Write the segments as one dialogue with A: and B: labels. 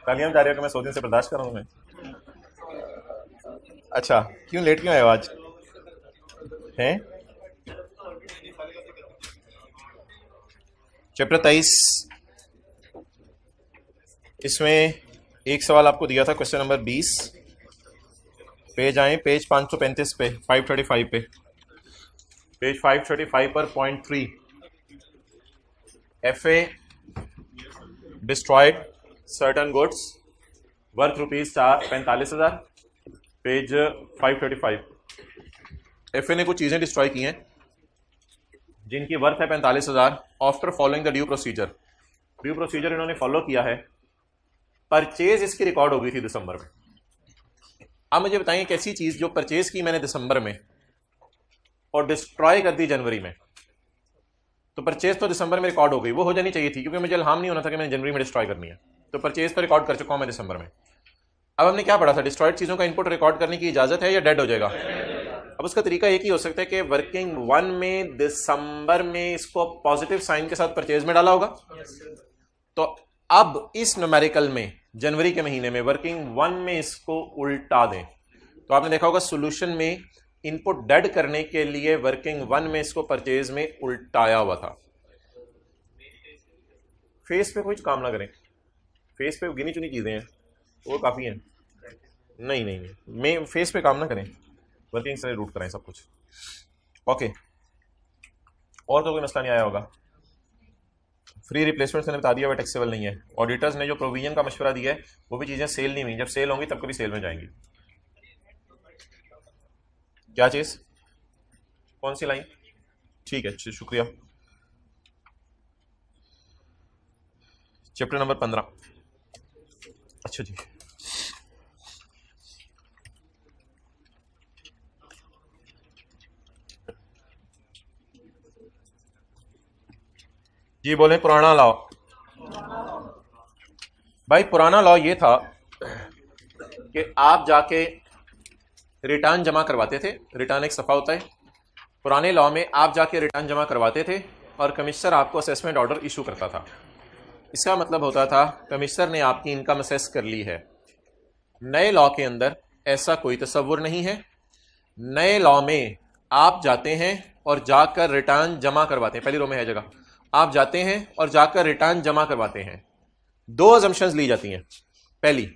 A: तालियां जा रही हो कि मैं 100 दिन से बर्दाश्त कर रहा हूं मैं। अच्छा, क्यों लेट क्यों आए हो आज? हैं? चैप्टर 23, इसमें एक सवाल आपको दिया था, क्वेश्चन नंबर 20। पेज आए, पेज 535 पे, 535 पे, पेज 535 पर point 3, FA destroyed certain goods worth rupees 45,000, page 535। FA ने कुछ चीजें डिस्ट्रॉय की हैं जिनकी वर्थ है 45,000 after following the due procedure. Due procedure इन्होंने फॉलो किया है। परचेज इसकी रिकॉर्ड हो गई थी दिसंबर में। अब मुझे बताइए कैसी चीज जो परचेज की मैंने दिसंबर में और डिस्ट्रॉय कर दी जनवरी में, तो परचेज तो दिसंबर में रिकॉर्ड हो गई, वो हो जानी चाहिए थी क्योंकि मुझे इल्हाम नहीं होना था कि मैंने जनवरी में डिस्ट्रॉय करनी है। तो परचेज तो रिकॉर्ड कर चुका हूं मैं दिसंबर में। अब हमने क्या पढ़ा था, डिस्ट्रॉयड चीजों का इनपुट रिकॉर्ड करने की इजाजत है या डेड हो जाएगा? अब उसका तरीका एक ही हो सकता है कि वर्किंग 1 में दिसंबर में इसको पॉजिटिव साइन के साथ परचेज में डाला होगा। तो अब इस न्यूमेरिकल में जनवरी के महीने में वर्किंग 1 में इसको उल्टा दें। तो आपने देखा होगा सोल्यूशन में इनपुट डेड करने के लिए वर्किंग 1 में इसको परचेज में उल्टाया हुआ था। फेस पे कुछ काम ना करें, फेस पे गिनी चुनी चीजें हैं वो काफी हैं। नहीं नहीं नहीं, मैं फेस पे काम ना करें, वर्किंग से रूट करें सब कुछ। ओके, और तो कोई मसला नहीं आया होगा। फ्री रिप्लेसमेंट मैंने बता दिया वो टैक्सेबल नहीं है। ऑडिटर्स ने जो प्रोविजन का मशवरा दिया है वो भी चीजें सेल नहीं हुई, जब सेल होंगी तब कभी सेल में जाएंगी। क्या चीज, कौन सी लाइन? ठीक है, शुक्रिया। Chapter number 15। अच्छा जी, जी बोले। पुराना लॉ, भाई पुराना लॉ ये था कि आप जाके रिटर्न जमा करवाते थे। रिटर्न एक सफ़ा होता है। पुराने लॉ में आप जाके रिटर्न जमा करवाते थे और कमिश्नर आपको असेसमेंट ऑर्डर इशू करता था। इसका मतलब होता था कमिश्नर ने आपकी इनकम असेस कर ली है। नए लॉ के अंदर ऐसा कोई तस्वुर नहीं है। नए लॉ में आप जाते हैं और जाकर रिटर्न जमा करवाते हैं। पहली रो में है जगह, आप जाते हैं और जाकर रिटर्न जमा करवाते हैं। दो अजम्पशंस ली जाती हैं। पहली,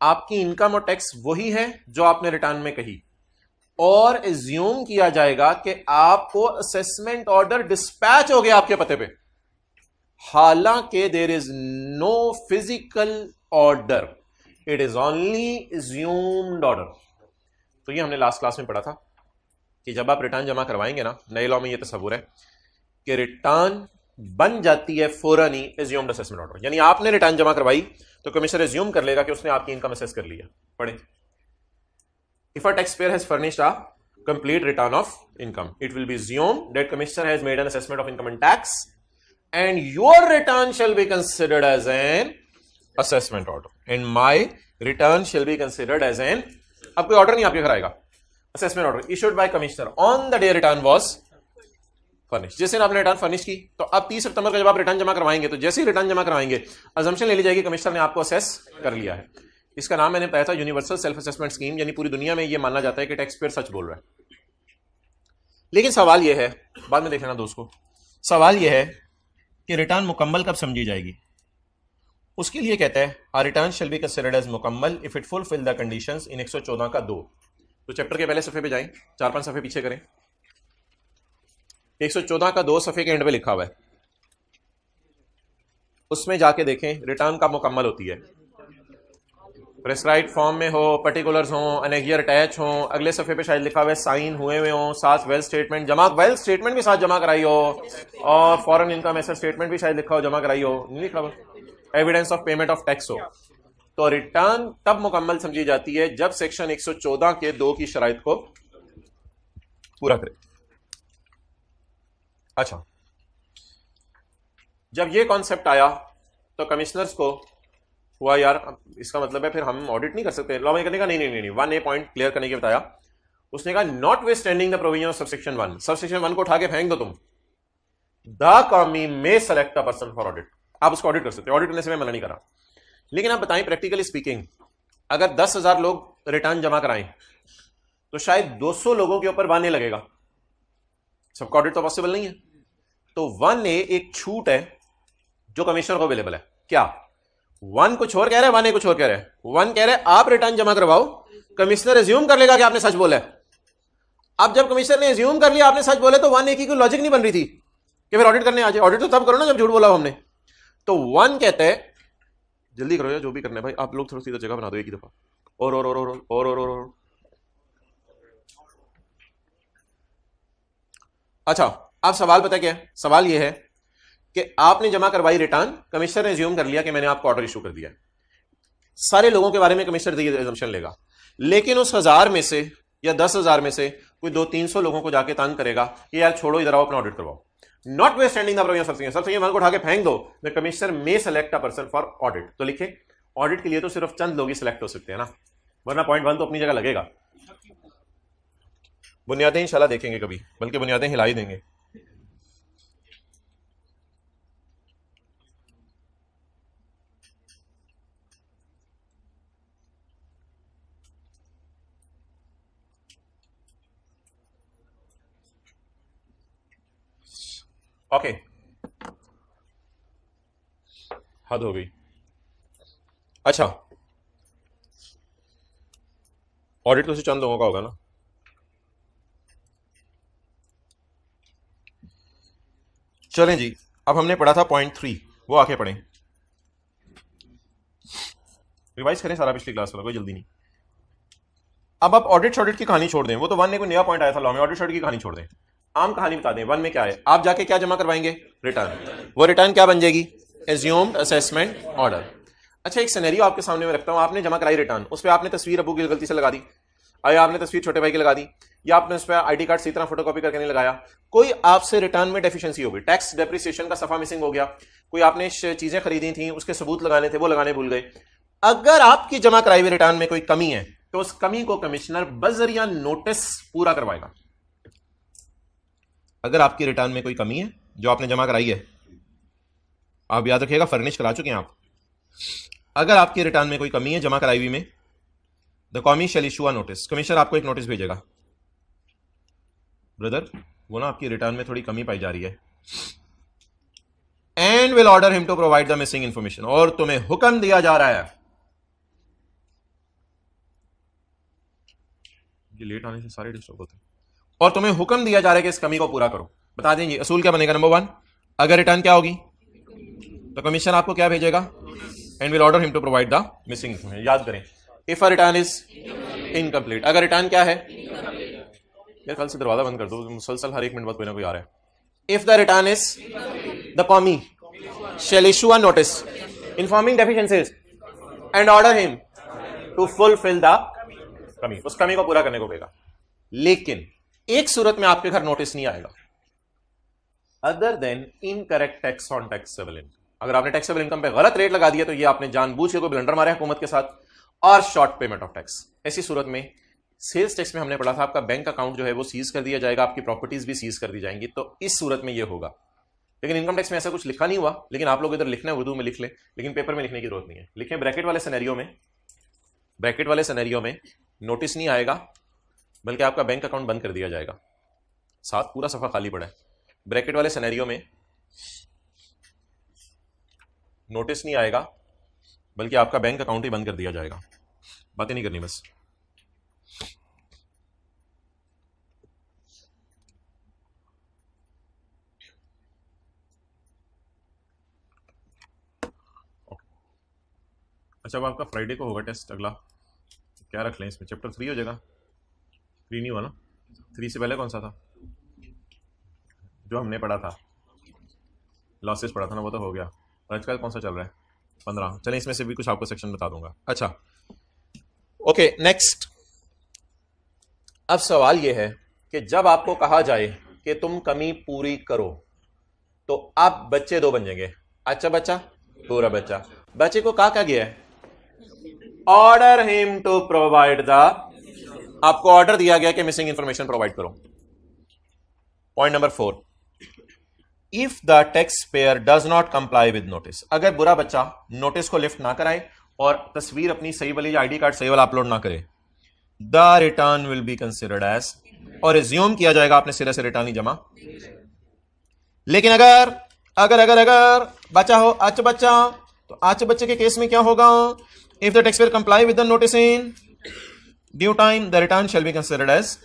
A: आपकी इनकम और टैक्स वही है जो आपने रिटर्न में कही, और एज्यूम किया जाएगा कि आपको असेसमेंट ऑर्डर डिस्पैच हो गया आपके पते पे, हालांकि there is no physical order, it is only assumed order. तो ये हमने लास्ट क्लास में पढ़ा था कि जब आप रिटर्न जमा करवाएंगे ना, नए लॉ में ये तस्वुर है कि रिटर्न बन जाती है फौरन ही एज्यूम्ड असेसमेंट ऑर्डर। यानी आपने रिटर्न जमा करवाई तो कमिश्नर एज्यूम कर लेगा कि उसने आपकी इनकम असेस कर लिया। पढ़े, if a tax payer has furnished a complete return of income, it will be assumed that commissioner has made an assessment of income and tax and your return shall be considered as an assessment order and my return shall be considered as an, अब कोई order नहीं आपके घर आएगा, assessment order issued by commissioner on the day return was furnished। जिस दिन आपने return furnish की, तो अब 30 सितंबर को जब आप रिटर्न जमा करवाएंगे तो जैसे ही रिटर्न जमा करवाएंगे अजम्पशन ले ली जाएगी कमिश्नर ने आपको असेस कर लिया है। इसका नाम मैंने बताया था यूनिवर्सल सेल्फ असेसमेंट स्कीम। यानी पूरी दुनिया में यह माना जाता है कि टैक्स पेयर सच बोल रहा है। लेकिन सवाल यह है, बाद में देख लेना दोस्तों, सवाल यह है कि रिटर्न मुकम्मल कब समझी जाएगी। उसके लिए कहता है a return shall be considered as मुकम्मल if it fulfil the conditions in 114 का 2। तो चैप्टर के पहले सफे पे जाएं, 4-5 सफे पीछे करें। 114 का 2 सफे के एंड पे लिखा हुआ है, उसमें जाके देखें रिटर्न कब मुकम्मल होती है। प्रेस्क्राइब्ड फॉर्म में हो, पर्टिकुलर्स हो, अनेगियर अटैच हो, अगले सफे पे शायद लिखा हुआ है साइन हुए हुए हो, साथ वेल्थ स्टेटमेंट जमा, वेल्थ स्टेटमेंट भी साथ जमा कराई हो, और फॉरेन इनकम एसेट स्टेटमेंट भी शायद लिखा हो जमा कराई हो, नहीं लिखा हुआ, evidence of payment of tax हो। तो रिटर्न तब मुकम्मल समझी जाती है जब सेक्शन 114 के 2 की शराइत को पूरा करे। अच्छा, जब ये कॉन्सेप्ट आया तो कमिश्नर्स को हुआ यार इसका मतलब है फिर हम ऑडिट नहीं कर सकते। लॉ में करने का नहीं 1A पॉइंट क्लियर करने के बताया। उसने कहा notwithstanding the provision of subsection 1, subsection 1 को उठा के फेंक दो तुम, द कॉमी में select a person for audit. आप उसको ऑडिट कर सकते हो, ऑडिट करने से मैं मना नहीं करा, लेकिन आप बताएं प्रैक्टिकली स्पीकिंग, अगर 10,000 लोग रिटर्न जमा कराएं तो शायद 200 लोगों के ऊपर 1A लगेगा। सबका ऑडिट तो पॉसिबल नहीं है। तो 1A एक छूट है जो कमिश्नर को अवेलेबल है। क्या 1 कुछ और कह रहा है, 1A कुछ और कह रहा है? 1 कह रहा है आप रिटर्न जमा करवाओ, कमिश्नर एज्यूम कर लेगा कि आपने सच बोला है। अब जब कमिश्नर ने एज्यूम कर लिया आपने सच बोले तो 1A की कोई लॉजिक नहीं बन रही थी कि फिर ऑडिट करने आ जाए। ऑडिट तो तब करो ना जब झूठ बोला हो हमने। तो 1 कहता है जल्दी करो यार, जो भी करना है भाई, आप लोग थोड़ी सी जगह बना दो एक ही दफा। और अच्छा, आप सवाल पता क्या है? सवाल यह है कि आपने जमा करवाई रिटर्न, कमिश्नर ने एज्यूम कर लिया कि मैंने आपको ऑर्डर इशू कर दिया है। सारे लोगों के बारे में कमिश्नर एजम्पशन लेगा, लेकिन उस 1000 में से या 10,000 में से कोई 200-300 लोगों को जाके तंग करेगा कि यार छोड़ो, इधर आओ, अपना ऑडिट करवाओ। Notwithstanding the provision sub one को उठा के फेंक दो। The commissioner may select a person for audit. तो लिखे ऑडिट के लिए तो सिर्फ चंद लोग ही सिलेक्ट हो सकते हैं ना, वरना पॉइंट 1 तो अपनी जगह लगेगा। बुनियादें इंशाल्लाह देखेंगे कभी, बल्कि बुनियादें हिला ही देंगे। ओके, हद हो गई। अच्छा, ऑडिट तो सिर्फ चंद लोगों का होगा ना। चलें जी, अब हमने पढ़ा था पॉइंट 3, वो आके पढ़ें, रिवाइज करें सारा पिछली क्लास वाला, कोई जल्दी नहीं। अब आप ऑडिट शॉडिट की कहानी छोड़ दें, वो तो 1 में कोई नया पॉइंट आया था लॉ में, ऑडिट शॉडिट की कहानी छोड़ दें, आम कहानी बता दें। 1 में क्या है? आप जाके क्या जमा करवाएंगे? रिटर्न। वो रिटर्न क्या बन जाएगी? Assumed assessment order. अच्छा, एक सिनेरियो आपके सामने में रखता हूं, आपने जमा कराई रिटर्न, उस पर आपने तस्वीर अबू की गलती से लगा दी, या आपने तस्वीर छोटे भाई की लगा दी, या आपने उस पर आईडी कार्ड सही तरह फोटोकॉपी करके नहीं लगाया, कोई आपसे रिटर्न में डेफिशिएंसी हो गई, टैक्स डेप्रिसिएशन का सफा मिसिंग हो गया, कोई आपने चीजें खरीदी थी उसके सबूत लगाने थे वो लगाने भूल गए। अगर आपकी जमा कराई हुई रिटर्न में कोई कमी है तो उस कमी को कमिश्नर बजरिया नोटिस पूरा करवाएगा। अगर आपकी रिटर्न में कोई कमी है जो आपने जमा कराई है, आप याद रखिएगा फर्निश करा चुके हैं आप, अगर आपकी रिटर्न में कोई कमी है जमा कराई हुई में, the commie shall issue a notice, commissioner आपको एक नोटिस भेजेगा, ब्रदर वो ना आपकी रिटर्न में थोड़ी कमी पाई जा रही है, and will order him to provide the missing information, और तुम्हें हुक्म दिया जा रहा है, ये लेट आने से सारे डिस्टर्ब होते हैं, और तुम्हें हुक्म दिया जा रहा है कि इस कमी को पूरा करो। बता देंगे असूल क्या बनेगा? नंबर 1, अगर रिटर्न क्या होगी तो कमिश्नर आपको क्या भेजेगा? And will order him to provide the missing information. याद करें, if a return is incomplete, अगर रिटर्न क्या है, यार कल से दरवाजा बंद कर दो, मुसलसल हर 1 मिनट बाद कोई ना कोई आ रहा है। If the return is, the commie shall issue a notice informing deficiencies and order him to fulfil the कमी, उस कमी को पूरा करने को कहेगा। लेकिन एक सूरत में आपके घर नोटिस नहीं आएगा, other than incorrect tax on taxable income. अगर आपने टैक्सेबल इनकम पे गलत रेट लगा दिया तो ये आपने जानबूझ के कोई ब्लंडर मारा है हुकूमत के साथ, और शॉर्ट पेमेंट ऑफ टैक्स। ऐसी सूरत में सेल्स टैक्स में हमने पढ़ा था आपका बैंक अकाउंट जो है वो सीज कर दिया जाएगा, आपकी प्रॉपर्टीज भी सीज कर दी जाएंगी, तो इस सूरत में ये होगा। लेकिन इनकम टैक्स में ऐसा कुछ लिखा नहीं हुआ, लेकिन आप लोग इधर लिखना है उर्दू में लिख ले, लेकिन पेपर में लिखने की जरूरत नहीं है। लिखें ब्रैकेट वाले सिनेरियो में नोटिस नहीं आएगा, बल्कि आपका बैंक अकाउंट बंद कर दिया जाएगा, साथ पूरा सफा खाली पड़ा है। ब्रैकेट वाले सिनेरियो में नोटिस नहीं आएगा, बल्कि आपका बैंक अकाउंट ही बंद कर दिया जाएगा। बातें नहीं करनी बस। अच्छा, अब आपका फ्राइडे को होगा टेस्ट अगला, क्या रख लें इसमें? चैप्टर 3 हो जाएगा? 3 नहीं हुआ ना? 3 से पहले कौन सा था जो हमने पढ़ा था? लॉसेस पढ़ा था ना, वो तो हो गया। और आजकल कौन सा चल रहा है? 15। चलें इसमें से भी कुछ आपको सेक्शन बता दूंगा। अच्छा ओके, नेक्स्ट। अब सवाल यह है कि जब आपको कहा जाए कि तुम कमी पूरी करो तो आप बच्चे 2 बन जाएंगे। अच्छा बच्चा, पूरा बच्चा। बच्चे को कहा क्या गया है? Order him to provide the, आपको ऑर्डर दिया गया कि मिसिंग इंफॉर्मेशन प्रोवाइड करो। Point number 4, if the taxpayer does not comply with notice, अगर बुरा बच्चा नोटिस को लिफ्ट ना कराए और तस्वीर अपनी सही वाली या आईडी कार्ड सही वाला अपलोड ना करे, the return will be considered as, और एज्यूम किया जाएगा आपने सिरे से रिटर्न ही जमा। लेकिन अगर अगर अगर अगर बचा हो आज बच्चा, तो आज बच्चे के केस में क्या होगा? If the taxpayer comply with the notice in due time the return shall be considered as.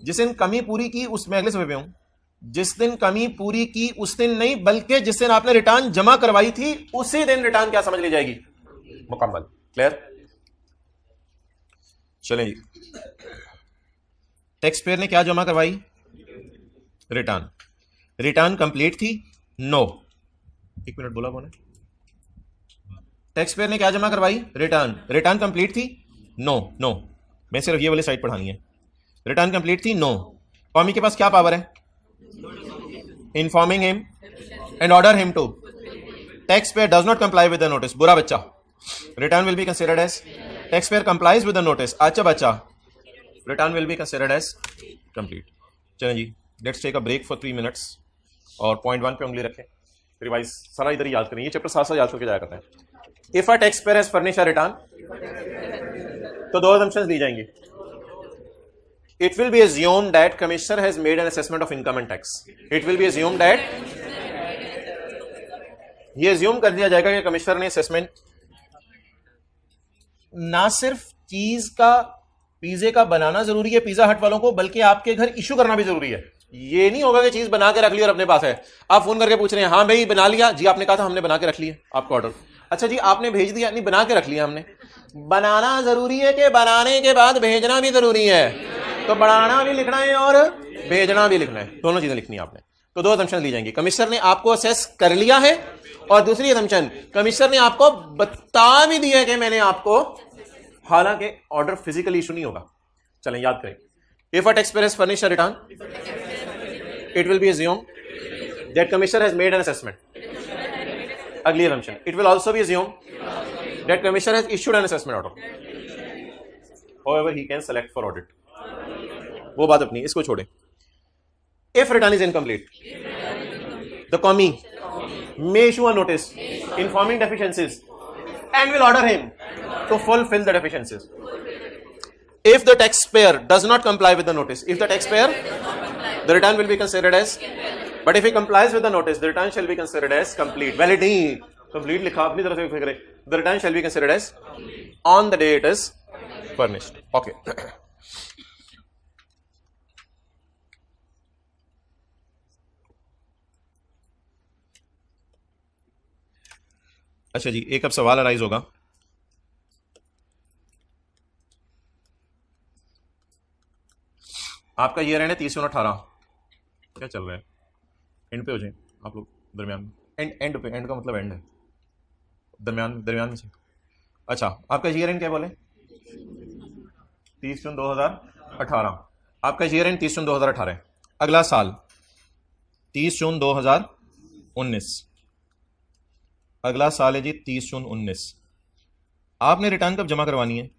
A: जिस दिन कमी पूरी की उसमें, अगले सफे पे हूं, जिस दिन कमी पूरी की उस दिन नहीं, बल्कि जिस दिन आपने रिटर्न जमा करवाई थी उसी दिन रिटर्न क्या समझ ली जाएगी? मुकम्मल। क्लियर? चलें जी, टैक्स पेयर ने क्या जमा करवाई? रिटर्न। रिटर्न कंप्लीट थी? नो। एक मिनट बोला कौन है? टैक्स पेयर ने क्या जमा करवाई? रिटर्न। रिटर्न कंप्लीट थी? नो। नो, मैं सिर्फ ये वाली साइड पढ़ानी है। रिटर्न कंप्लीट थी? नो। कॉमी के पास क्या पावर है? Informing him and order him to. Taxpayer does not comply with the notice, बुरा बच्चा, return will be considered as. Taxpayer complies with the notice, अच्छा बच्चा, return will be considered as complete. चलें जी, let's take a break for 3 minutes और point 1 पे उंगली रखें, रिवाइज सारा इधर ही याद करें, ये चैप्टर साथ साथ याद करके जाया करते हैं। If a tax payer has furnish a return, तो 2 assumptions दी जाएंगी। It will be assumed that commissioner has made an assessment of income and tax. It will be assumed that, ये assume कर दिया जाएगा कि कमिश्नर ने असेसमेंट, ना सिर्फ चीज का पिज्जे का बनाना जरूरी है पिज्जा हट वालों को, बल्कि आपके घर इशू करना भी जरूरी है। ये नहीं होगा कि चीज बना के रख ली और अपने पास है, आप फोन करके पूछ रहे हैं हाँ भाई बना लिया जी, आपने कहा था हमने बना के रख लिया आपका ऑर्डर, अच्छा जी आपने भेज दिया, नहीं बना के रख लिया हमने। बनाना जरूरी है कि बनाने के बाद भेजना भी जरूरी है? तो बनाना भी लिखना है और भेजना भी लिखना है, दोनों चीजें लिखनी है आपने। तो 2 assumptions ली जाएंगी, कमिश्नर ने आपको असेस कर लिया है, और दूसरी assumption, कमिश्नर ने आपको बता भी दिया है कि मैंने आपको, हालांकि ऑर्डर फिजिकली इशू नहीं होगा। चलें याद करें, if a taxpayer has furnished a return, it will be assumed that commissioner has made an assessment. अगली assumption, it will also be assumed that commissioner has issued an assessment order, however he can select for audit। वो बात अपनी, इसको छोड़े। If return is incomplete, the commie may issue a notice informing deficiencies and will order him to fulfill the deficiencies. If the taxpayer does not comply with the notice, if the taxpayer, the return will be considered as, but if he complies with the notice, the return shall be considered as complete. Valid नहीं, complete लिखा अपनी तरफ से फिक्र है, the return shall be considered as on the day it is furnished. Okay. अच्छा जी, एक अब सवाल अराइज होगा, आपका ईयर एंड है 30/18, क्या चल रहा है? एंड पे हो जाए आप लोग, दरमियान में, एंड पे, एंड का मतलब एंड है, दरमियान में से। अच्छा, आपका ईयर एंड क्या बोले? 30 जून 2018, आपका ईयर एंड 30 जून 2018 है। अगला साल 30 जून 2019, अगला साल है जी 30 जून 19। आपने रिटर्न कब जमा करवानी है?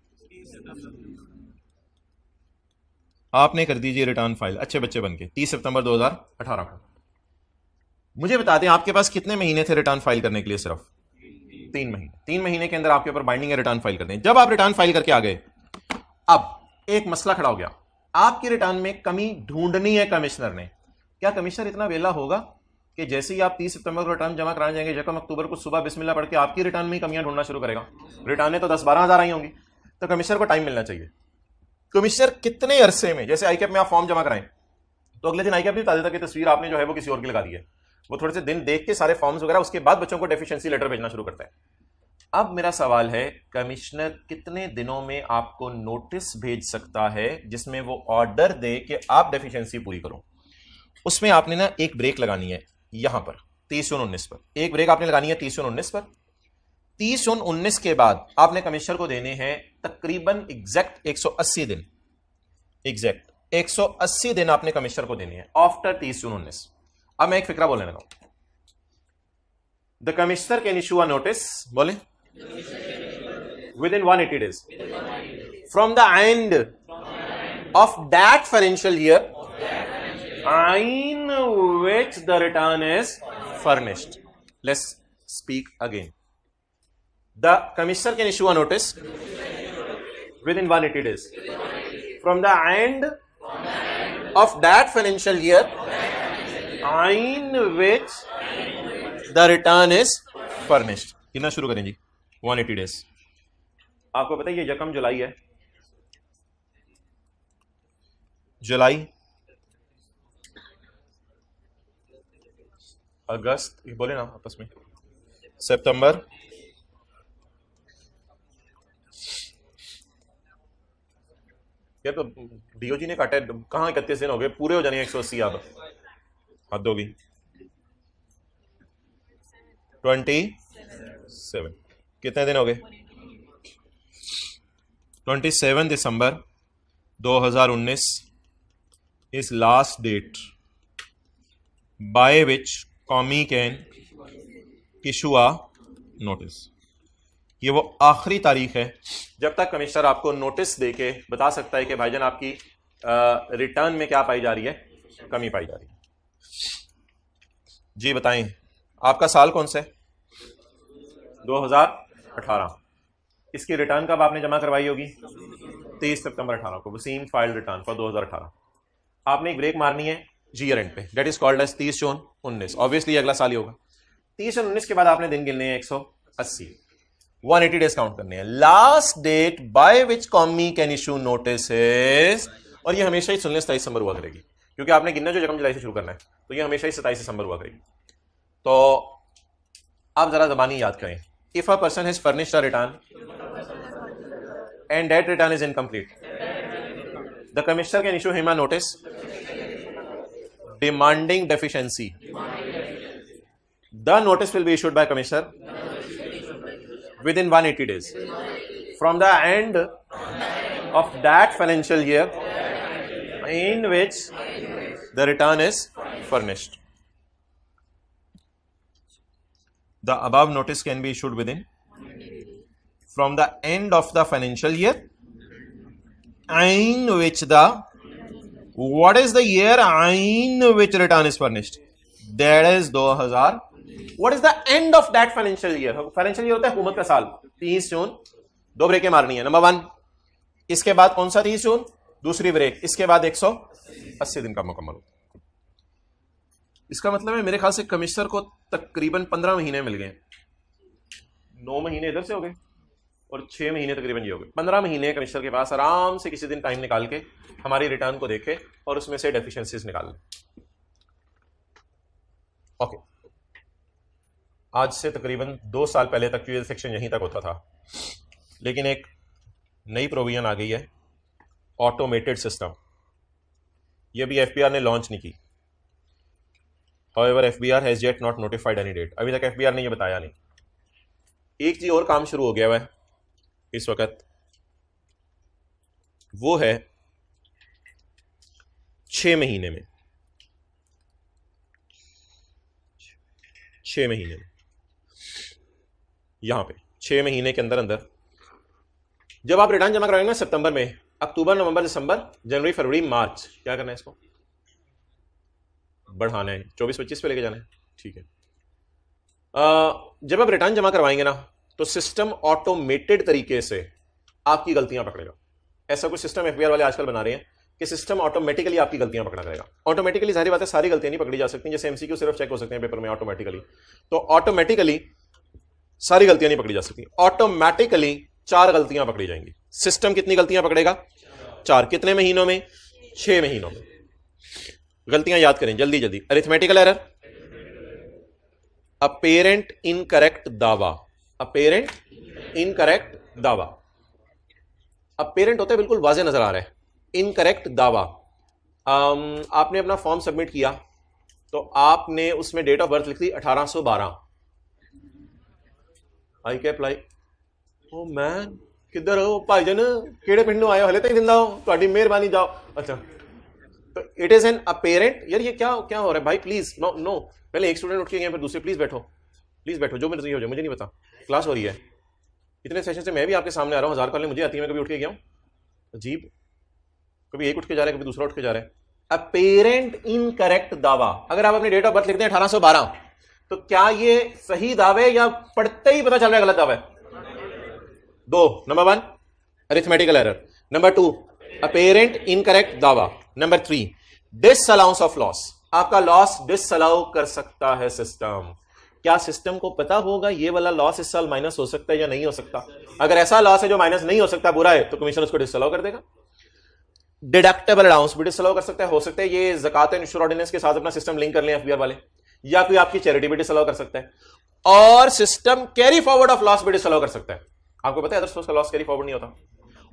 A: आपने कर दीजिए रिटर्न फाइल अच्छे बच्चे बनके 30 सितंबर 2018 को। मुझे बता दें आपके पास कितने महीने थे रिटर्न फाइल करने के लिए? सिर्फ 3 महीने। 3 महीने के अंदर आपके ऊपर बाइंडिंग है रिटर्न फाइल कर दें। जब आप रिटर्न फाइल करके आ गए, अब एक मसला खड़ा हो गया, आपकी रिटर्न में कमी ढूंढनी है कमिश्नर ने। क्या कमिश्नर इतना वेला होगा कि जैसे ही आप 30 सितंबर को रिटर्न जमा कराने जाएंगे, 1 अक्टूबर को सुबह बिस्मिल्लाह पढ़ के आपकी रिटर्न में कमियां ढूंढना शुरू करेगा? रिटर्नें तो 10-12 हज़ार आई होंगी, तो कमिश्नर को टाइम मिलना चाहिए। कमिश्नर कितने अरसे में, जैसे आईकैप में आप फॉर्म जमा कराएं तो अगले दिन आईकैप नहीं बता देता कि तस्वीर आपने जो है वो किसी और की लगा दी है, वो थोड़े से दिन देख के सारे फॉर्म्स वगैरह, उसके बाद बच्चों को डेफिशिएंसी लेटर भेजना शुरू करता है। अब मेरा सवाल है, कमिश्नर कितने दिनों में आपको नोटिस भेज सकता है जिसमें वो ऑर्डर दे कि आप डेफिशिएंसी पूरी करो? उसमें आपने ना एक ब्रेक लगानी है, यहां पर 30 जून 19 पर एक ब्रेक आपने लगानी है 30 जून 19 पर। 30 जून 19 के बाद आपने कमिश्नर को देने हैं तकरीबन एग्जैक्ट 180 दिन, एग्जैक्ट 180 दिन आपने कमिश्नर को देने हैं आफ्टर 30 जून 19। अब मैं एक फिक्रा बोलने लगा, the commissioner can issue a notice, बोले, within 180 days from the end of that financial year in which the return is furnished. Let's speak again. The commissioner can issue a notice with in 180 days from the end of that financial year in which the return is furnished. कितना शुरू करें जी? 180 days। आपको पता है ये यकम जुलाई है, जुलाई, अगस्त, ये बोले ना आपस में, सितंबर, यार तो डीओजी ने काटे कहाँ 31 दिन हो गए, पूरे हो जाने 180। अब हद होगी। 27 कितने दिन हो गए? 27 December 2019 is last date by which commie can issue a notice। ये वो आखिरी तारीख है जब तक कमिश्नर आपको नोटिस देके बता सकता है कि भाईजान आपकी रिटर्न में क्या पाई जा रही है, कमी पाई जा रही है। जी बताएं, आपका साल कौन सा है? 2018। इसकी रिटर्न कब आपने जमा करवाई होगी? 23 सितंबर 18 को, वसीम फाइल रिटर्न फॉर 2018। आपने एक ब्रेक मारनी है जी ईयर एंड पे, that is called as 30 June 19। Obviously अगला साल ही होगा। 30 जून 19 के बाद आपने दिन गिनने हैं 180, 180 डेज काउंट करने हैं। Last date by which commie can issue notice is, और ये हमेशा ही 27 दिसंबर हुआ करेगी, क्योंकि आपने गिनना जो यकम जुलाई से शुरू करना है, तो ये हमेशा ही 27 दिसंबर हुआ करेगी। तो आप जरा जबानी याद करें, if a person has furnished a return and that return is incomplete, the commissioner can issue him a notice demanding deficiency. The notice will be issued by commissioner within 180 days from the end of that financial year in which the return is furnished. The above notice can be issued within from the end of the financial year in which the, what is the year in which return is furnished? That is 2000। what is the end of that financial year? financial year होता है हुकूमत का साल। 30 जून, दो ब्रेकें मारनी है। Number 1, इसके बाद कौन सा 30 जून? दूसरी ब्रेक, इसके बाद 180 दिन का मुकम्मल होता है। इसका मतलब है मेरे ख्याल से कमिश्नर को तकरीबन 15 महीने मिल गए। 9 महीने इधर से हो गए और 6 महीने तकरीबन ये हो गए। 15 महीने कमिश्नर के पास आराम से किसी दिन टाइम निकाल के हमारी रिटर्न को देखे और उसमें से डेफिशिएंसीज निकाल लें। ओके, आज से तकरीबन 2 साल पहले तक ये सेक्शन यहीं तक होता था, लेकिन एक नई प्रोविजन आ गई है, ऑटोमेटेड सिस्टम। ये भी एफबीआर ने लॉन्च नहीं की। However FBR has yet not notified any date. अभी तक एफबीआर ने ये बताया नहीं। एक चीज और काम शुरू हो गया है इस वक्त, वो है 6 महीने में, 6 महीने में, यहां पे 6 महीने के अंदर अंदर जब आप रिटर्न जमा कराएंगे ना सितंबर में, अक्टूबर, नवंबर, दिसंबर, जनवरी, फरवरी, मार्च, क्या करना है? इसको बढ़ाना है, 24-25 पे लेके जाना है। ठीक है। जब आप रिटर्न जमा करवाएंगे ना, तो सिस्टम ऑटोमेटेड तरीके से आपकी गलतियां पकड़ेगा। ऐसा कुछ सिस्टम एफबीआर वाले आजकल बना रहे हैं कि सिस्टम ऑटोमेटिकली आपकी गलतियां पकड़ा करेगा। ऑटोमेटिकली जाहिर बात है सारी गलतियां नहीं पकड़ी जा सकती, जैसे एमसीक्यू सिर्फ चेक हो सकते हैं पेपर में ऑटोमेटिकली, तो ऑटोमेटिकली सारी गलतियां नहीं पकड़ी जा सकती। ऑटोमेटिकली 4 गलतियां पकड़ी जाएंगी। सिस्टम कितनी गलतियां पकड़ेगा? 4। कितने महीनों में? 6 महीनों में। गलतियां याद करें जल्दी जल्दी। अरिथमेटिकल एरर, अपेरेंट इनकरेक्ट दावा, अपेरेंट इनकरेक्ट दावा। अपेरेंट होता है बिल्कुल वाज़ेह नजर आ रहा है, इनकरेक्ट दावा। आपने अपना फॉर्म सबमिट किया तो आपने उसमें डेट ऑफ बर्थ लिख दी 1812। आई के अप्लाई, ओ मैन किधर हो भाईजान, केड़े पिंडों आए हो, हले तक जिंदा हो, ਤੁਹਾਡੀ मेहरबानी जाओ। अच्छा, तो इट इज एन अपेरेंट। यार ये क्या क्या हो रहा है भाई? प्लीज नो नो, पहले एक स्टूडेंट उठ के गए, फिर दूसरे, प्लीज बैठो, प्लीज बैठो, जो मर्जी हो जाए, मुझे नहीं पता, क्लास हो रही है। इतने सेशन से मैं भी आपके सामने आ रहा हूँ, 1000 कॉलें मुझे आती है, मैं कभी उठ के गया हूँ? अजीब, कभी एक उठ के जा रहा है, कभी दूसरा उठ के जा रहा है। अपेरेंट इनकरेक्ट दावा। अगर आप अपनी डेट ऑफ बर्थ लिखते हैं 1812, तो क्या ये सही दावे या पढ़ते ही पता चल रहा है गलत दावा है? दो, number 1 arithmetical error, number 2 apparent incorrect दावा, नंबर 3 डिसअलाउंस ऑफ लॉस। आपका लॉस डिसअलाउ कर सकता है सिस्टम। क्या सिस्टम को पता होगा ये वाला लॉस इस साल माइनस हो सकता है या नहीं हो सकता? अगर ऐसा लॉस है जो माइनस नहीं हो सकता, बुरा है, तो कमीशन उसको डिसअलाउ कर देगा। डिडक्टेबल अलाउंस भी डिसअलाउ कर सकता है। हो सकता है ये ज़कात एंड इंश्योर ऑर्डिनेंस के साथ अपना सिस्टम लिंक कर लें एफबीआर वाले, या कोई आपकी चैरिटी भी डिसअलाउ कर सकता है, और system carry forward of loss भी डिसअलाउ कर सकता है। आपको पता है अदर सोर्स का लॉस कैरी फॉरवर्ड नहीं होता,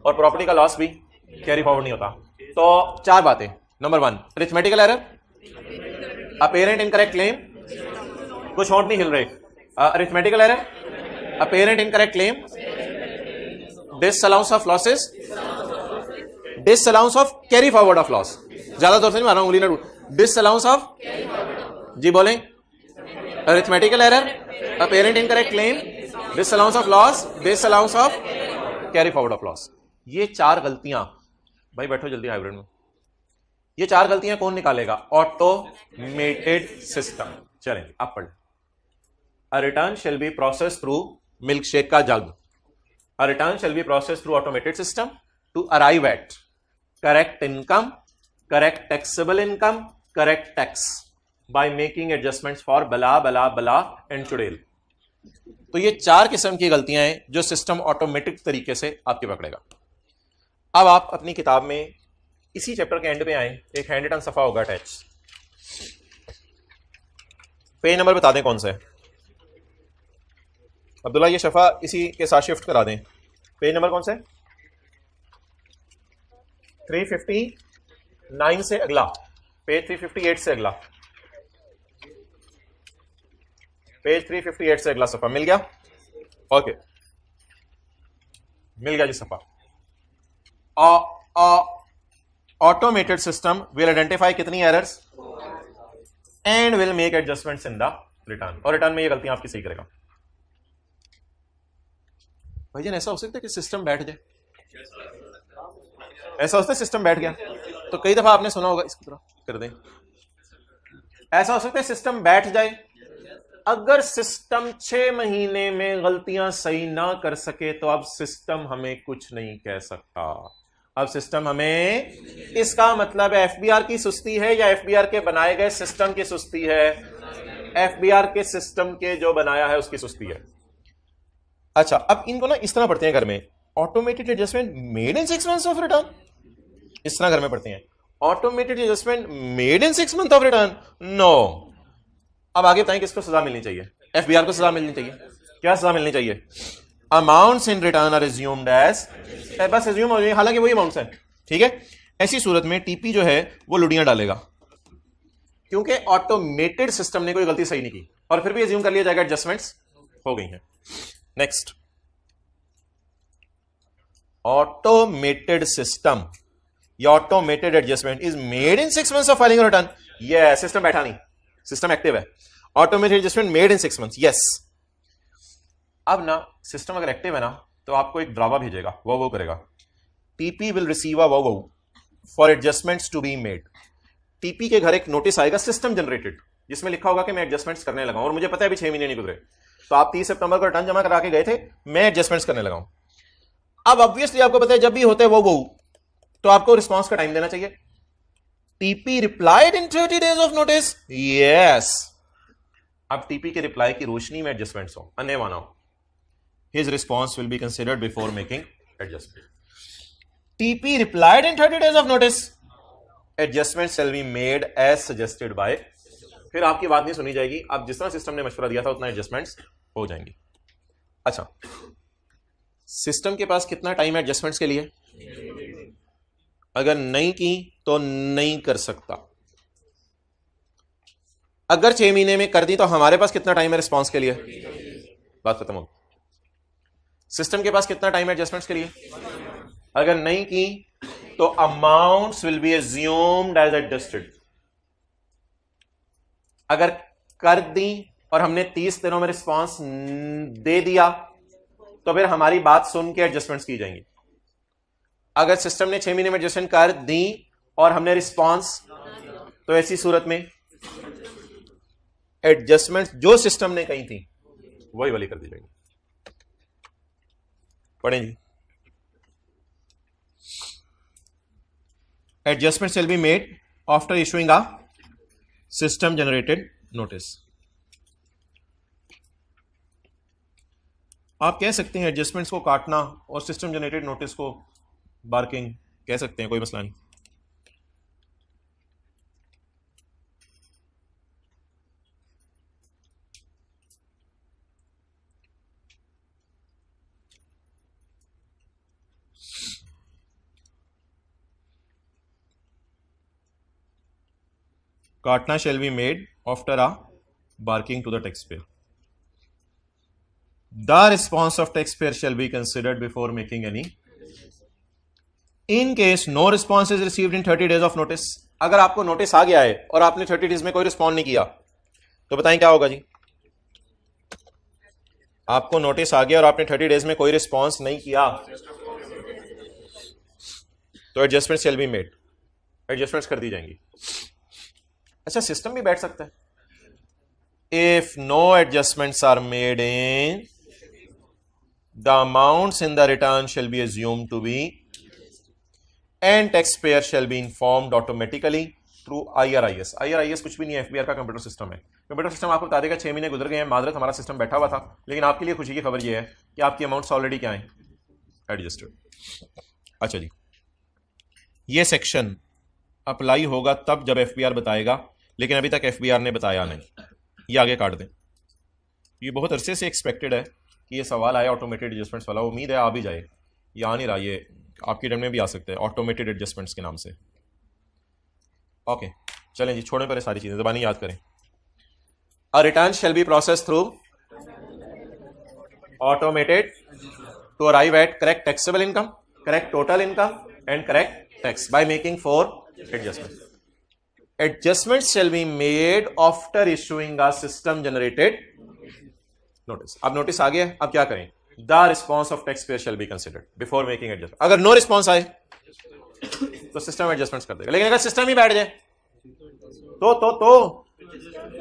A: और प्रॉपर्टी का लॉस भी कैरी फॉरवर्ड नहीं होता। तो 4 बातें। Number 1 arithmetical error, apparent incorrect claim, कुछ होंठ नहीं हिल रहे, arithmetical error, apparent incorrect claim, disallowance of losses, disallowance of carry forward of loss. ज्यादा तौर से नहीं मार रहा हूं, उंगली ना टूट। डिसअलाउंस ऑफ, जी बोलें, arithmetical error, apparent incorrect claim, disallowance of loss, disallowance of carry forward of loss. ये 4 गलतियां, भाई बैठो जल्दी हाइब्रिड में, ये 4 गलतियां कौन निकालेगा? Automated system. चलेंगे आप पढ़। A return shall be process through milk shake का jug. A return shall be process through automated system to arrive at correct income, correct taxable income, correct tax by making adjustments for blah blah बला and चुड़ैल। तो ये 4 किस्म की गलतियां हैं जो सिस्टम ऑटोमेटिक तरीके से आपके पकड़ेगा। अब आप अपनी किताब में इसी चैप्टर के एंड पे आए, एक हैंड रिटन सफा होगा अटैच, पेज नंबर बता दें कौन सा है। अब्दुल्ला ये शफा इसी के साथ शिफ्ट करा दें। पेज नंबर कौन सा है? 359 से अगला, पेज 358 से अगला, पेज 358 से अगला सफा मिल गया? ओके, मिल गया जी सफा। ऑटोमेटेड सिस्टम विल आइडेंटिफाई कितनी errors and will make adjustments in the return, और रिटर्न में ये गलतियां आपकी सही करेगा। भाईजान ऐसा हो सकता है कि सिस्टम बैठ जाए, ऐसा होता है सिस्टम बैठ गया, तो कई दफा आपने सुना होगा, इसकी तरह कर दें, ऐसा हो सकता है सिस्टम बैठ जाए। अगर सिस्टम 6 महीने में गलतियां सही ना कर सके तो अब सिस्टम हमें कुछ नहीं कह सकता। अब सिस्टम हमें, इसका मतलब एफबीआर की सुस्ती है या एफबीआर के बनाए गए सिस्टम की सुस्ती है? एफबीआर के सिस्टम के जो बनाया है उसकी सुस्ती है। अच्छा, अब इनको ना इस तरह पढ़ते हैं घर में, automated adjustment made in 6 months of return, इस तरह घर में पढ़ते हैं, automated adjustment made in 6 month of return. No. अब आगे बताएं किसको सजा मिलनी चाहिए? एफबीआर को सजा मिलनी चाहिए। क्या सजा मिलनी चाहिए? Amounts in return are assumed as, बस एज्यूम हो जाए, हालांकि वही अमाउंट्स हैं, ठीक है। ऐसी सूरत में टीपी जो है वो लुडियां डालेगा, क्योंकि ऑटोमेटेड सिस्टम ने कोई गलती सही नहीं की, और फिर भी एज्यूम कर लिया जाएगा एडजस्टमेंट्स हो गई हैं। नेक्स्ट, ऑटोमेटेड सिस्टम या automated adjustment is made in 6 months of filing return. ये सिस्टम बैठा नहीं, सिस्टम एक्टिव है। Automated adjustment made in 6 months, yes. अब ना सिस्टम अगर एक्टिव है ना तो आपको एक ड्रावा भेजेगा, वो करेगा, टीपी विल रिसीव अ वो for adjustments to be made. TP के घर एक नोटिस आएगा सिस्टम जनरेटेड, जिसमें लिखा होगा कि मैं एडजस्टमेंट्स करने लगा हूं, और मुझे पता है अभी 6 महीने नहीं गुजरे, तो आप 30 सितंबर को रिटर्न जमा करा के गए थे, मैं एडजस्टमेंट्स करने लगा हूं। अब ऑब्वियसली आपको पता है जब भी होता है वो तो आपको रिस्पॉन्स का टाइम देना चाहिए। TP replied in 30 days of notice, yes. अब टीपी के रिप्लाई की रोशनी में एडजस्टमेंट्स हो, अन्य माना हो, his response will be considered before making adjustment. TP replied in 30 days of notice. Adjustments shall be made as suggested by. फिर आपकी बात नहीं सुनी जाएगी, अब जिस तरह सिस्टम ने मशवरा दिया था उतना एडजस्टमेंट्स हो जाएंगी। अच्छा, सिस्टम के पास कितना टाइम है एडजस्टमेंट्स के लिए? अगर नहीं की तो नहीं कर सकता। अगर 6 महीने में कर दी तो हमारे पास कितना टाइम है रिस्पॉन्स के लिए? बात खत्म हो। सिस्टम के पास कितना टाइम है एडजस्टमेंट्स के लिए? अगर नहीं की तो amounts will be assumed as adjusted. अगर कर दी और हमने 30 दिनों में रिस्पांस दे दिया तो फिर हमारी बात सुन के एडजस्टमेंट्स की जाएंगी। अगर सिस्टम ने 6 महीने में एडजस्टमेंट कर दी और हमने रिस्पांस, तो ऐसी सूरत में एडजस्टमेंट्स जो सिस्टम ने कही थी वही वाली कर दी जाएगी। पढ़ें जी। Adjustment shall be made after issuing a system generated notice. आप कह सकते हैं एडजस्टमेंट्स को काटना और सिस्टम जनरेटेड नोटिस को बार्किंग कह सकते हैं, कोई मसला नहीं। काटना shall be made after a barking to the taxpayer. The response of taxpayer shall be considered before making any. In case no response is received in 30 days of notice, अगर आपको नोटिस आ गया है और आपने 30 डेज में कोई respond नहीं किया तो बताएं क्या होगा जी। आपको नोटिस आ गया और आपने 30 डेज में कोई रिस्पॉन्स नहीं किया तो adjustment shall be made, adjustments कर दी जाएंगी। अच्छा, सिस्टम भी बैठ सकता है। If no adjustments are made in the amounts in the return shall be assumed to be and taxpayer shall be informed automatically through IRIS। IRIS कुछ भी नहीं है, FBR का कंप्यूटर सिस्टम है। कंप्यूटर सिस्टम आपको बता देगा 6 महीने गुजर गए हैं, माजरत हमारा सिस्टम बैठा हुआ था, लेकिन आपके लिए खुशी की खबर यह है कि आपकी अमाउंट्स ऑलरेडी क्या है, एडजस्टेड। अच्छा जी, ये सेक्शन अप्लाई होगा तब जब FBR बताएगा, लेकिन अभी तक FBR ने बताया नहीं, ये आगे काट दें। ये बहुत अरसे से एक्सपेक्टेड है कि ये सवाल आया ऑटोमेटेड एडजस्टमेंट्स वाला, उम्मीद है आ भी जाए। ये आ नहीं रहा, ये आपकी टर्म में भी आ सकता है ऑटोमेटेड एडजस्टमेंट्स के नाम से। ओके चलें जी, छोड़ें पहले सारी चीजें, ज़बानी याद करें। A return shall be process through automated to arrive at correct taxable income, correct total income and correct tax by making 4 adjustments. Adjustments shall be made after issuing a system generated notice. अब notice आ गया, अब क्या करें? The response of taxpayer shall be considered before making adjustment. अगर no response आए तो system adjustments कर देगा, लेकिन अगर सिस्टम ही बैठ जाए तो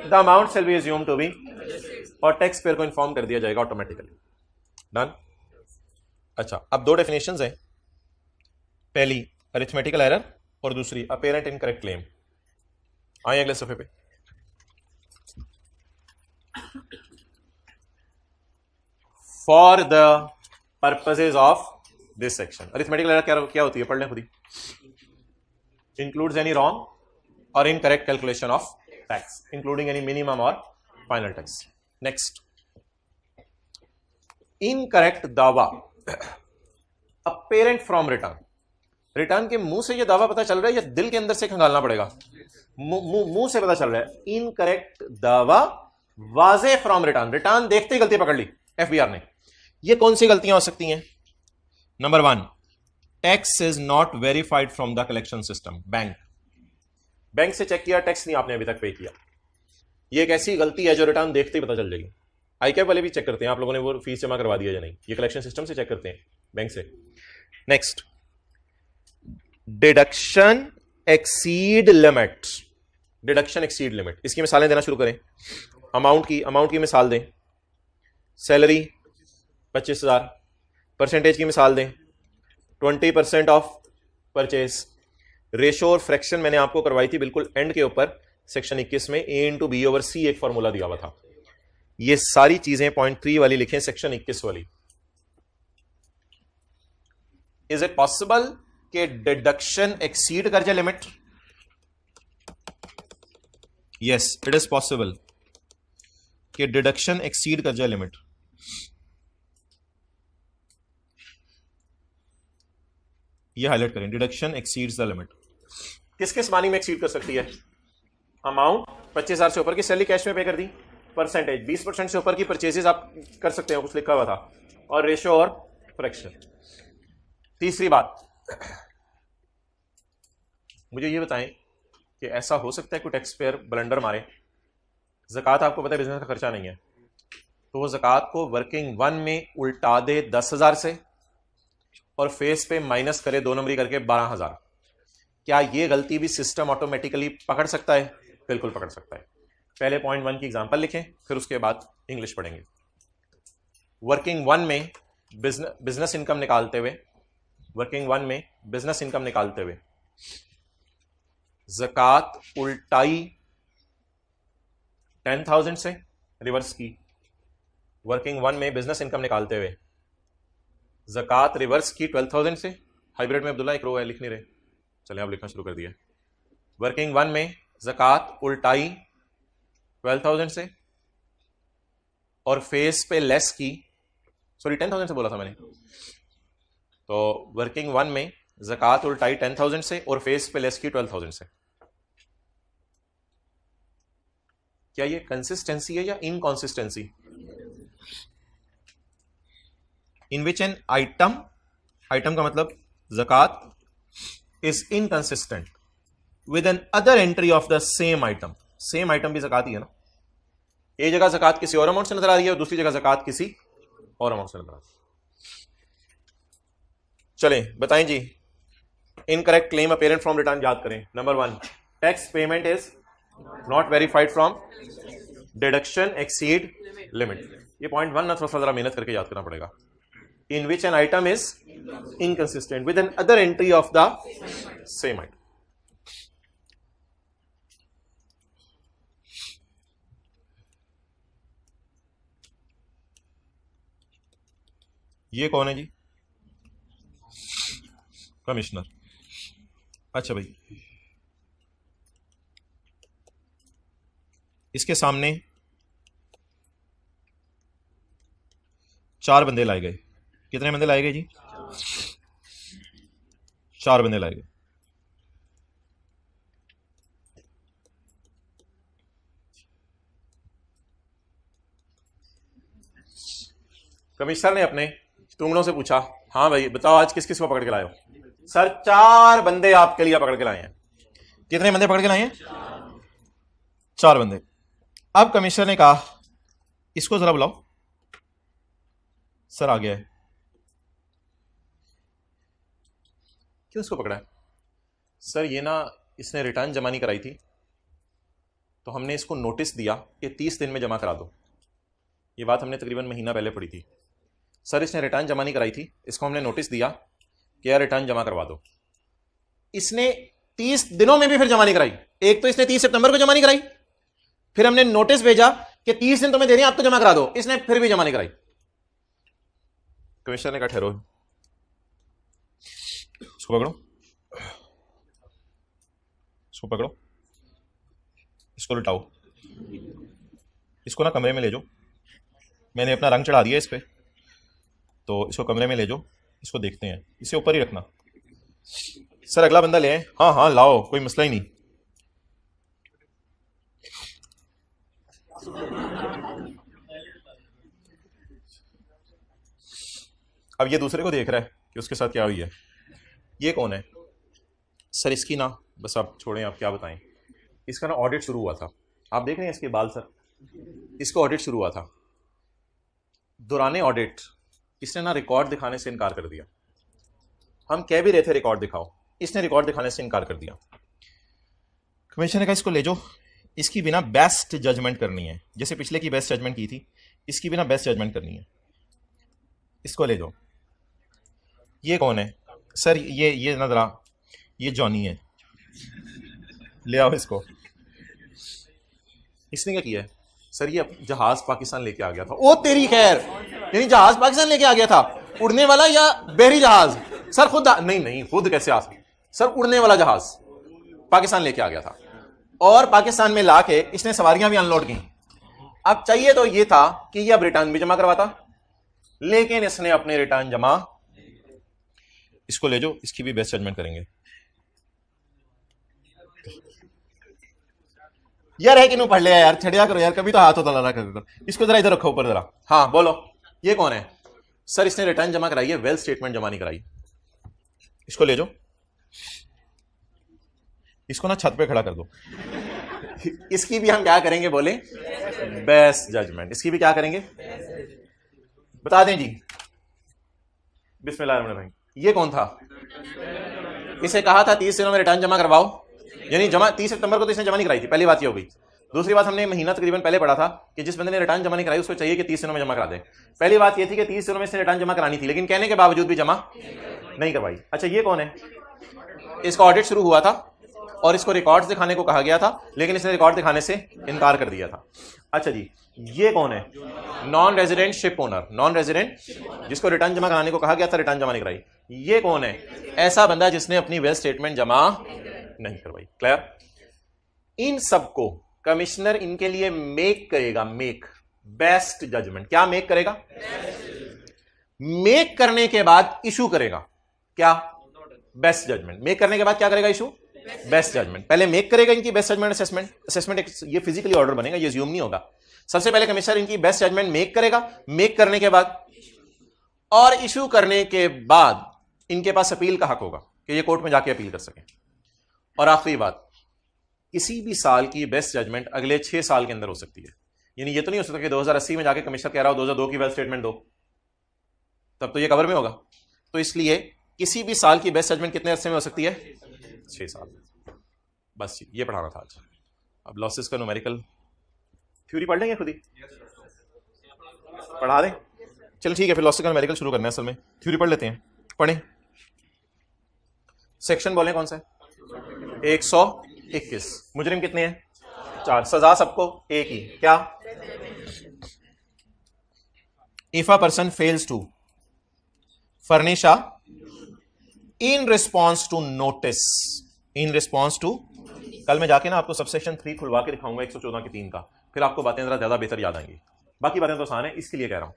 A: the amount shall be assumed to be, और टैक्स पेयर को इन्फॉर्म कर दिया जाएगा ऑटोमेटिकली। डन। अच्छा, अब दो डेफिनेशंस हैं, पहली अरिथमेटिकल एरर और दूसरी अपेरेंट इनकरेक्ट क्लेम। आइए अगले सफे पे। For the purposes of this section, arithmetical error क्या होती है, पढ़ लें खुद ही। इंक्लूड्स एनी रॉन्ग और incorrect calculation of tax, including any minimum और फाइनल टैक्स। नेक्स्ट, इनकरेक्ट दावा अपेरेंट फ्रॉम रिटर्न। रिटर्न के मुंह से ये दावा पता चल रहा है या दिल के अंदर से खंगालना पड़ेगा? मुंह से पता चल रहा है। इनकरेक्ट दावा वाजे फ्रॉम रिटर्न, रिटर्न देखते ही गलती पकड़ ली FBR ने। ये कौन सी गलतियां हो सकती हैं? Number 1, tax is not verified from the collection system. Bank से चेक किया, टैक्स नहीं आपने अभी तक पे किया। ये एक ऐसी गलती है जो रिटर्न देखते ही पता चल जाएगी। ICAP वाले भी चेक करते हैं आप लोगों ने वो फीस जमा करवा दिया या नहीं, ये कलेक्शन सिस्टम से चेक करते हैं, बैंक से। Next, deduction exceed limit. Deduction exceed limit, इसकी मिसालें देना शुरू करें। अमाउंट की मिसाल दें। सैलरी 25,000, परसेंटेज की मिसाल दें 20% ऑफ परचेज। रेशो और फ्रैक्शन मैंने आपको करवाई थी बिल्कुल एंड के ऊपर, सेक्शन 21 में A/B/C एक फॉर्मूला दिया हुआ था। ये सारी चीजें पॉइंट 3 वाली लिखें, सेक्शन 21 वाली। इज इट पॉसिबल कि डिडक्शन एक्सीड कर जाए limit? Yes, it is possible कि डिडक्शन एक्सीड कर जाए लिमिट। ये हाईलाइट करें, डिडक्शन एक्सीड्स द लिमिट। किस किस मानी में एक्सीड कर सकती है? अमाउंट 25,000 से ऊपर की सैलरी कैश में पे कर दी, परसेंटेज 20% से ऊपर की परचेजेस आप कर सकते हो, कुछ लिखा हुआ था, और रेशो और फ्रैक्शन। तीसरी बात, मुझे ये बताएं कि ऐसा हो सकता है कोई टैक्स पेयर ब्लंडर मारे, ज़कात आपको पता है बिजनेस का खर्चा नहीं है, तो वो ज़कात को वर्किंग 1 में उल्टा दे 10,000 से और फेस पे माइनस करे 2 नंबरी करके 12,000। क्या ये गलती भी सिस्टम ऑटोमेटिकली पकड़ सकता है? बिल्कुल पकड़ सकता है। पहले पॉइंट 1 की एग्जांपल लिखें, फिर उसके बाद इंग्लिश पढ़ेंगे। वर्किंग 1 में बिजनेस इनकम निकालते हुए, वर्किंग वन में बिजनेस इनकम निकालते हुए ज़कात उल्टाई 10,000 से रिवर्स की, वर्किंग वन में बिजनेस इनकम निकालते हुए ज़कात रिवर्स की 12,000 से। हाइब्रिड में अब्दुल्ला एक रो है, लिख नहीं रहे, चलें अब लिखना शुरू कर दिया। वर्किंग वन में ज़कात उल्टाई 12,000 से और फेस पे लेस की, सॉरी 10,000 से बोला था मैंने, तो वर्किंग वन में ज़कात उल्टाई 10,000 से और फेस पे लेस की 12,000 से। क्या ये कंसिस्टेंसी है या इनकॉन्सिस्टेंसी? इन विच एन आइटम का मतलब ज़कात is inconsistent with an other entry of the same item. Same item भी ज़कात ही है ना, एक जगह ज़कात किसी और अमाउंट से नजर आ रही है और दूसरी जगह ज़कात किसी और अमाउंट से नजर आ रही है। चलें बताएं जी, incorrect claim apparent from return याद करें। Number 1, tax payment is not verified from deduction exceed limit. ये पॉइंट 1 ना थोड़ा सा जरा मेहनत करके याद करना पड़ेगा। In which an item is inconsistent with an other entry of the same item. ये कौन है जी? कमिश्नर। अच्छा भाई, इसके सामने 4 बंदे लाए गए। कितने बंदे लाए गए जी? 4 बंदे लाए गए। कमिश्नर ने अपने टुंगड़ों से पूछा, हाँ भाई बताओ आज किस किस को पकड़ के लाए हो? सर 4 बंदे आपके लिए पकड़ के लाए हैं। कितने बंदे पकड़ के लाए हैं? 4 बंदे। अब कमिश्नर ने कहा इसको जरा बुलाओ। सर आ गया है। क्यों इसको पकड़ा है? सर ये ना इसने रिटर्न जमा नहीं कराई थी, तो हमने इसको नोटिस दिया कि 30 दिन में जमा करा दो। ये बात हमने तकरीबन महीना पहले पढ़ी थी। सर इसने रिटर्न जमा नहीं कराई थी, इसको हमने नोटिस दिया कि यार रिटर्न जमा करवा दो। इसने 30 दिनों में भी फिर जमा नहीं कराई। एक तो इसने 30 सितंबर को जमा नहीं कराई, फिर हमने नोटिस भेजा कि 30 दिन तुम्हें दे रहे हैं, आप तो जमा करा दो, इसने फिर भी जमा नहीं कराई। कमिश्नर ने कहा ठहरो, इसको पकड़ो, इसको पकड़ो, इसको लुटाओ, इसको ना कमरे में ले जाओ। मैंने अपना रंग चढ़ा दिया इस पे, तो इसको कमरे में ले जाओ, इसको देखते हैं, इसे ऊपर ही रखना। सर अगला बंदा ले आए। हाँ हाँ लाओ, कोई मसला ही नहीं। अब ये दूसरे को देख रहा है कि उसके साथ क्या हुई है। ये कौन है? सर इसकी ना, बस आप छोड़ें, आप क्या बताएं। इसका ना ऑडिट शुरू हुआ था, आप देख रहे हैं इसके बाल सर, इसको ऑडिट शुरू हुआ था। दौरान ऑडिट इसने ना रिकॉर्ड दिखाने से इनकार कर दिया। हम कह भी रहे थे रिकॉर्ड दिखाओ, इसने रिकॉर्ड दिखाने से इनकार कर दिया। कमिश्नर ने कहा इसको ले जाओ, इसकी बिना बेस्ट जजमेंट करनी है, जैसे पिछले की बेस्ट जजमेंट की थी, इसकी बिना बेस्ट जजमेंट करनी है, इसको ले जाओ। ये कौन है? सर ये ना जरा, ये जॉनी है, ले आओ इसको। इसने क्या किया है? सर ये जहाज पाकिस्तान लेके आ गया था। ओ तेरी खैर, यानी जहाज पाकिस्तान लेके आ गया था, उड़ने वाला या बहरी जहाज? सर खुद नहीं खुद कैसे आ सकता? सर उड़ने वाला जहाज पाकिस्तान लेके आ गया था और पाकिस्तान में लाके इसने सवारियां भी अनलोड की। अब चाहिए तो ये था कि ये अब रिटर्न भी जमा करवाता, लेकिन इसने अपने रिटर्न जमा, इसको ले जाओ, इसकी भी बेस्ट जजमेंट करेंगे। यार है कि नहीं, पढ़ लिया यार, छड़िया करो यार, कभी तो हाथ होता लगा कर। इसको जरा इधर रखो ऊपर जरा। हाँ बोलो, ये कौन है? सर इसने रिटर्न जमा कराई है, वेल्थ स्टेटमेंट जमा नहीं कराई। इसको ले जाओ, इसको ना छत पे खड़ा कर दो। इसकी भी हम क्या करेंगे बोले? Best judgment. इसकी भी क्या करेंगे? बता दें जी। बिस्मिल्लाह। ये कौन था? इसे कहा था 30 दिनों में रिटर्न जमा करवाओ, यानी जमा 30 सितंबर को तो इसने जमा नहीं कराई थी, पहली बात ये हो गई। दूसरी बात, हमने महीना तकरीबन पहले पढ़ा था कि जिस बंदे ने रिटर्न जमा नहीं कराई उसको चाहिए कि 30 दिनों में जमा करा दे। पहली बात ये थी कि 30 दिनों में इसने रिटर्न जमा करानी थी, लेकिन कहने के बावजूद भी जमा नहीं करवाई। अच्छा, ये कौन है? इसका ऑडिट शुरू हुआ था और इसको रिकॉर्ड्स दिखाने को कहा गया था, लेकिन इसने रिकॉर्ड दिखाने से इनकार कर दिया था। अच्छा जी, ये कौन है? Non resident ship owner, non resident, जिसको रिटर्न जमा कराने को कहा गया था, रिटर्न जमा नहीं कराई। ये कौन है? ऐसा बंदा जिसने अपनी वेल्थ स्टेटमेंट जमा नहीं करवाई। क्लियर? इन सबको कमिश्नर इनके लिए मेक करेगा, मेक बेस्ट जजमेंट। क्या मेक करेगा? मेक करने के बाद इशू करेगा क्या? Best judgment. मेक करने के बाद क्या करेगा? Issue best judgment. पहले मेक करेगा इनकी बेस्ट जजमेंट असेसमेंट। असेसमेंट ये फिजिकली ऑर्डर बनेगा, ये ज्यूम नहीं होगा। सबसे पहले कमिश्नर इनकी बेस्ट जजमेंट मेक करेगा, मेक करने के बाद और इशू करने के बाद इनके पास अपील का हक होगा कि ये कोर्ट में जाके अपील कर सकें। और आखिरी बात, किसी भी साल की बेस्ट जजमेंट अगले 6 साल के अंदर हो सकती है। यानी ये तो नहीं हो सकता कि 2080 में जाके कमिश्नर कह रहा हो 2002 की वेल्थ स्टेटमेंट दो, तब तो ये कवर में होगा। तो इसलिए किसी भी साल की बेस्ट जजमेंट कितने अरसे में हो सकती है? 6 साल। बस ये पढ़ाना था आज। अब लॉसेस का न्यूमेरिकल थ्योरी पढ़ लेंगे, खुद ही पढ़ा दें। चल ठीक है, फिर लॉसेस का न्यूमेरिकल शुरू करना है। असल में थ्योरी पढ़ लेते हैं, पढ़ें। सेक्शन बोलें कौन सा है? 121। मुजरिम कितने हैं? 4। सजा सबको एक ही। क्या? If a person fails to furnish in response to notice, in response to, कल मैं जाके ना आपको सबसेक्शन 3 खुलवा के दिखाऊंगा 114 के 3 का, फिर आपको बातें जरा ज्यादा बेहतर याद आएंगी। बाकी बातें तो आसान है, इसके लिए कह रहा हूं।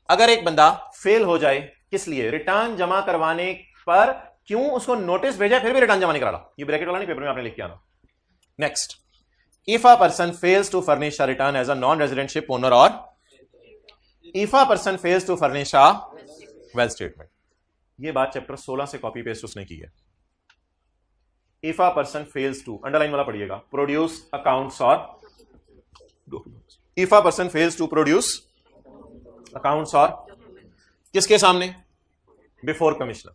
A: अगर एक बंदा फेल हो जाए, किस लिए? रिटर्न जमा करवाने पर क्यों उसको नोटिस भेजा फिर भी रिटर्न जमा नहीं करा, ये ब्रैकेट वाला नहीं, पेपर में आपने लिख के आना। Next, if a person fails to furnish a return as a non resident ship owner, और if a person fails to furnish a wealth statement. ये बात चैप्टर 16 से कॉपी पेस्ट उसने की है। If a person fails to, underline वाला पढ़िएगा, produce accounts और, if a person fails to produce accounts और किसके सामने? Before commissioner.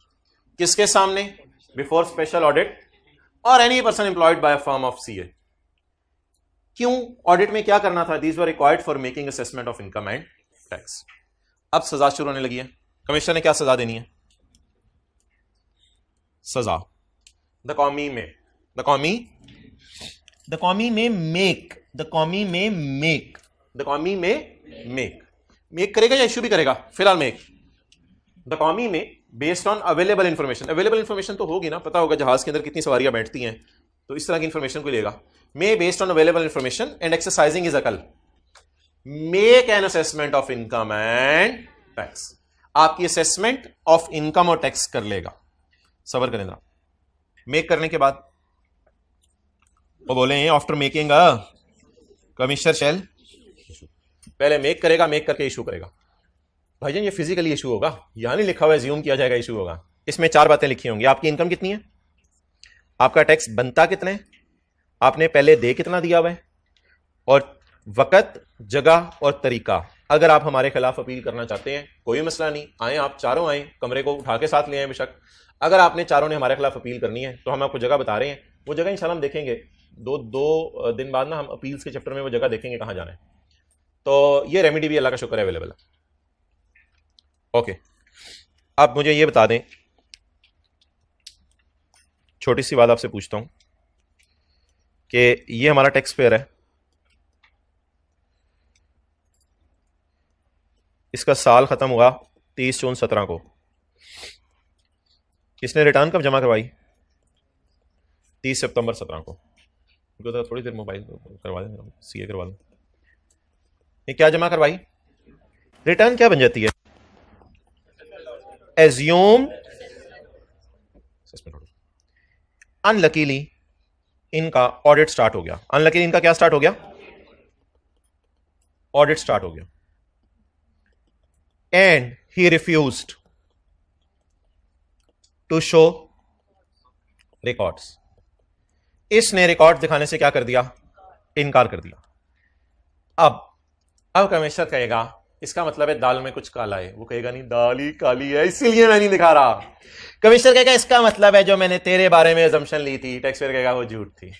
A: किसके सामने? बिफोर स्पेशल ऑडिट और any person employed by a firm of CA. क्यों? ऑडिट में क्या करना था? These were required for making assessment of income and tax. अब सजा शुरू होने लगी है। कमिश्नर ने क्या सजा देनी है? सजा द कौमी में, द कौमी में मेक, द कौमी में मेक, द कौमी में मेक करेगा या इशू भी करेगा? फिलहाल मेक। द कौमी में based on available information, available information तो होगी ना, पता होगा जहाज के अंदर कितनी सवारियां बैठती हैं, तो इस तरह की इंफॉर्मेशन को लेगा। May based on available information and exercising is अकल make an assessment of income and tax. आपकी असेसमेंट ऑफ इनकम और टैक्स कर लेगा। सबर करें जरा। मेक करने के बाद वो बोले आफ्टर मेकिंग अ कमिश्नर शैल, पहले मेक करेगा, मेक करके इशू करेगा। भाईजान ये फिजिकली इशू होगा, यहां नहीं लिखा हुआ है ज्यूम किया जाएगा इशू होगा। इसमें 4 बातें लिखी होंगी। आपकी इनकम कितनी है, आपका टैक्स बनता कितना है, आपने पहले दे कितना दिया हुआ है, और वक्त, जगह और तरीका। अगर आप हमारे खिलाफ अपील करना चाहते हैं कोई मसला नहीं, आए आप चारों आए, कमरे को उठा के साथ ले आए बेशक। अगर आपने चारों ने हमारे खिलाफ अपील करनी है तो हम आपको जगह बता रहे हैं, वो जगह इंशाल्लाह हम देखेंगे दो दिन बाद ना, हम अपील्स के चैप्टर में वो जगह देखेंगे कहाँ जाना है। तो ये रेमेडी भी अल्लाह का शुक्र है अवेलेबल है। ओके, अब मुझे ये बता दें, छोटी सी बात आपसे पूछता हूं कि ये हमारा टैक्स पेयर है, इसका साल खत्म हुआ 30 जून 17 को। इसने रिटर्न कब जमा करवाई? 30 सितंबर 17 को। तो थोड़ी देर मोबाइल करवा दें, सीए करवा दें। ये क्या जमा करवाई? रिटर्न क्या बन जाती है? एज्यूम। अनलकीली इनका ऑडिट स्टार्ट हो गया। अनलकीली इनका क्या स्टार्ट हो गया? ऑडिट स्टार्ट हो गया। And he refused to show records. इसने रिकॉर्ड दिखाने से क्या कर दिया? इनकार कर दिया। अब कमिश्नर कहेगा इसका मतलब है दाल में कुछ काला है। वो कहेगा नहीं, दाल ही काली है इसीलिए मैं नहीं दिखा रहा। कमिश्नर कहेगा इसका मतलब है जो मैंने तेरे बारे में अजम्पशन ली थी, टैक्स पेयर कहेगा वो झूठ थी,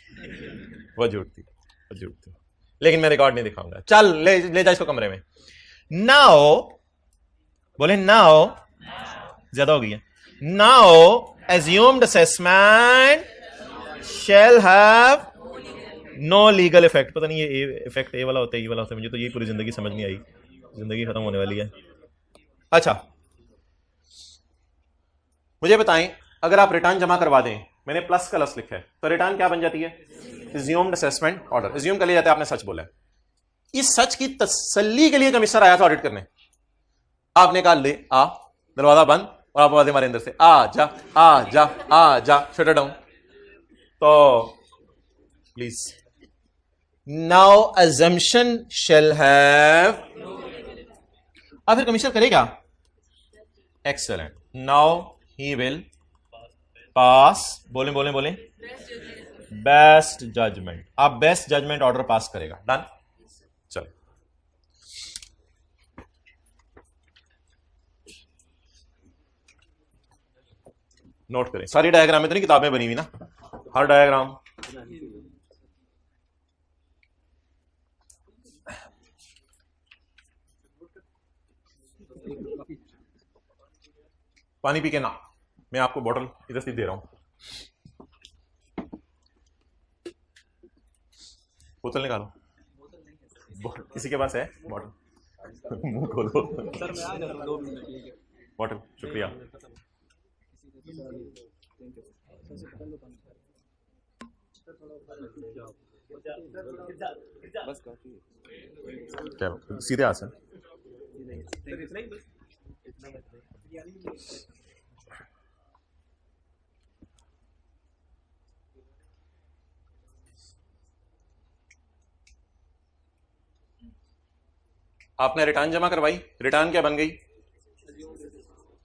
A: वो झूठ थी। झूठ थे, लेकिन मैं रिकॉर्ड नहीं दिखाऊंगा। चल ले जा इसको कमरे में। नाउ बोले, नाउ ज्यादा हो गई है। Now assumed assessment shall have no legal effect। पता नहीं ये इफेक्ट ए वाला होता है, ये वाला होता है, मुझे तो ये पूरी जिंदगी समझ नहीं आई, जिंदगी खत्म होने वाली है। अच्छा मुझे बताएं, अगर आप रिटर्न जमा करवा दें, मैंने प्लस का लफ्ज लिखा है, तो रिटर्न क्या बन जाती है? assumed assessment order। assume कर लिया जाता है, आपने सच बोला है। इस सच की तसल्ली के लिए कमिश्नर आया था ऑडिट करने। आपने कहा ले आ, दरवाजा बंद, और आप आवाजें मारे अंदर से, आ जा आ जा आ जा, शटर डाउन। तो please, now assumption shall have, और फिर कमिश्नर करेगा एक्सेलेंट, नाउ ही विल पास, बोले बोले बोले, बेस्ट जजमेंट। आप बेस्ट जजमेंट ऑर्डर पास करेगा। डन। चलो नोट करें, सारी डायग्राम में तो नहीं किताबें बनी हुई ना, हर डायग्राम पानी पी के ना, मैं आपको बोतल इधर से दे रहा हूं, बोतल निकालो। किसी के पास है बोतल? मुंह खोलो। बोतल, शुक्रिया। क्या सीधे आसन? आपने रिटर्न जमा करवाई, रिटर्न क्या बन गई?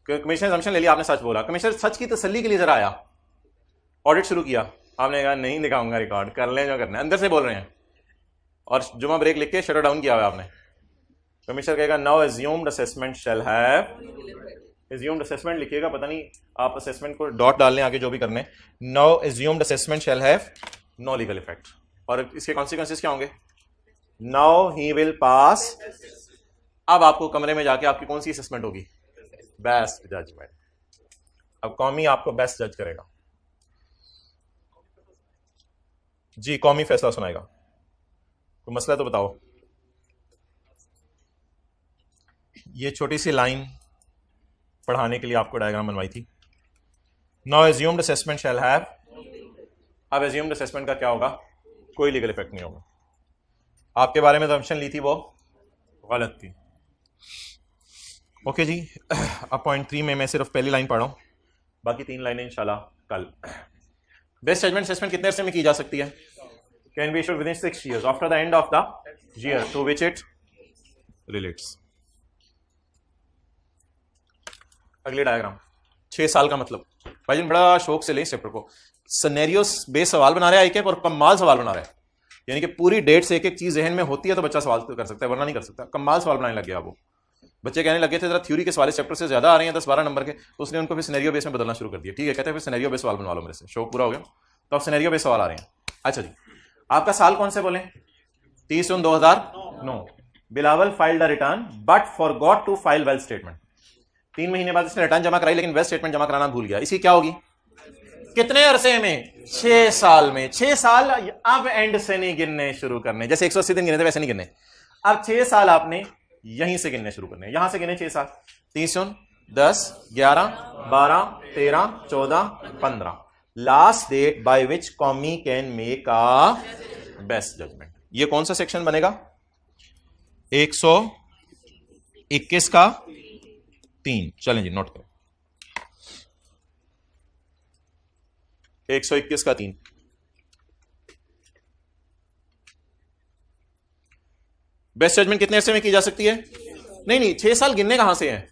A: कमिश्नर असम्पशन ले लिया, आपने सच बोला। कमिश्नर सच की तसल्ली के लिए जरा आया, ऑडिट शुरू किया, आपने कहा नहीं दिखाऊंगा रिकॉर्ड, कर लें जो करना है, अंदर से बोल रहे हैं, और जुमा ब्रेक लिख के शटर डाउन किया हुआ आपने। कमिश्नर कहेगा now assumed assessment shall have, assumed assessment लिखिएगा, पता नहीं आप असेसमेंट को डॉट डाल लें आगे, जो भी करने। Now assumed assessment shall have no legal effect, और इसके कॉन्सिक्वेंसेस क्या होंगे? Now he will pass. अब आपको कमरे में जाके आपकी कौन सी असेसमेंट होगी? Best judgment. अब कौमी आपको बेस्ट जज करेगा जी, कौमी फैसला सुनाएगा। कोई मसला तो बताओ। ये छोटी सी लाइन पढ़ाने के लिए आपको डायग्राम बनवाई थी। Now assumed assessment shall have, अब अज्यूम्ड असेसमेंट का क्या होगा? कोई लीगल इफेक्ट नहीं होगा। आपके बारे में असम्पशन ली थी वो गलत थी। ओके जी, अब पॉइंट 3 में मैं सिर्फ पहली लाइन पढ़ा हूं, बाकी 3 लाइनें इंशाल्लाह कल। बेस्ट जजमेंट असेसमेंट कितने अरसे में की जा सकती है? Can be issued within 6 years after the end of the year to which it relates. अगली डायग्राम, 6 साल का मतलब। भाईजान बड़ा शौक से ले इस चैप्टर को, सिनेरियो बेस्ड सवाल बना रहा है एक और कमाल सवाल बना रहा है, यानी कि पूरी डेट से एक एक चीज जहन में होती है तो बच्चा सवाल कर सकता है, वरना नहीं कर सकता। कमाल सवाल बनाने लग गया वो। बच्चे कहने लगे थे जरा थ्योरी के सवाल इस चैप्टर से ज्यादा आ रहे हैं 10-12 नंबर के, तो उसने उनको फिर सिनेरियो बेस में बदलना शुरू कर दिया। ठीक है, कहते हैं फिर सिनेरियो बेस सवाल बनवा लो मेरे से, शौक पूरा हो गया, तो अब सिनेरियो बेस सवाल आ रहे हैं। अच्छा जी, आपका साल कौन से बोले? 30/9/2009। Bilawal filed a return but forgot to file wealth statement. 3 महीने बाद इसने रिटर्न जमा कराई, लेकिन वेल्थ स्टेटमेंट जमा कराना भूल गया। इसकी क्या होगी? कितने अरसे में? 6 साल में। 6 साल अब एंड से नहीं गिनने शुरू करने, जैसे 180 दिन गिने थे वैसे नहीं गिनने। अब 6 साल आपने यहीं से गिनने शुरू करने, यहां से गिने 6 साल। 30, 10, 11, 12, 13, 14, 15। Last date by which commie can make a best judgement. ये कौन सा सेक्शन बनेगा? 121 का 3। चलें जी, नोट करो, 121 का 3। बेस्ट जजमेंट कितने अरसे में की जा सकती है? नहीं 6 साल गिनने कहां से है?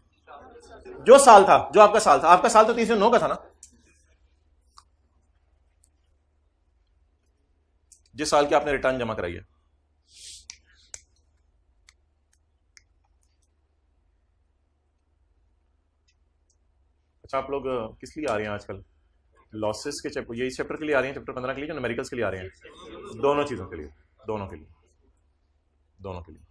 A: जो साल था, जो आपका साल था, आपका साल तो 30/9 का था ना, जिस साल की आपने रिटर्न जमा कराई है। अच्छा, आप लोग किस लिए आ रहे हैं आजकल? लॉसेस के चैप्टर, ये इस चैप्टर के लिए आ रहे हैं, चैप्टर 15 के लिए, जो न्यूमेरिकल्स के लिए आ रहे हैं? दोनों चीजों के लिए। दोनों के लिए, दोनों के लिए।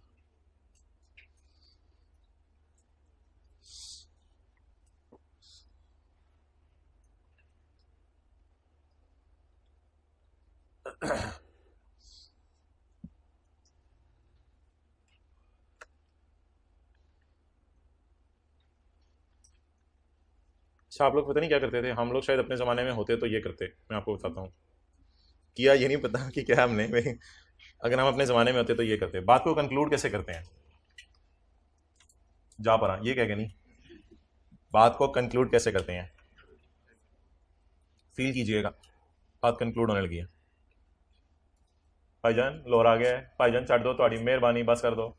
A: अच्छा, आप लोग पता नहीं क्या करते थे, हम लोग शायद अपने ज़माने में होते तो ये करते, मैं आपको बताता हूँ। किया ये नहीं पता कि क्या हमने अगर हम अपने ज़माने में होते तो ये करते। बात को कंक्लूड कैसे करते हैं, जा पड़ा ये कह के नहीं, बात को कंक्लूड कैसे करते हैं, फील कीजिएगा, बात कंक्लूड होने लगी है। भाईजान लोर आ गया है, भाईजान छड़ दो, थोड़ी मेहरबानी, बस कर दो।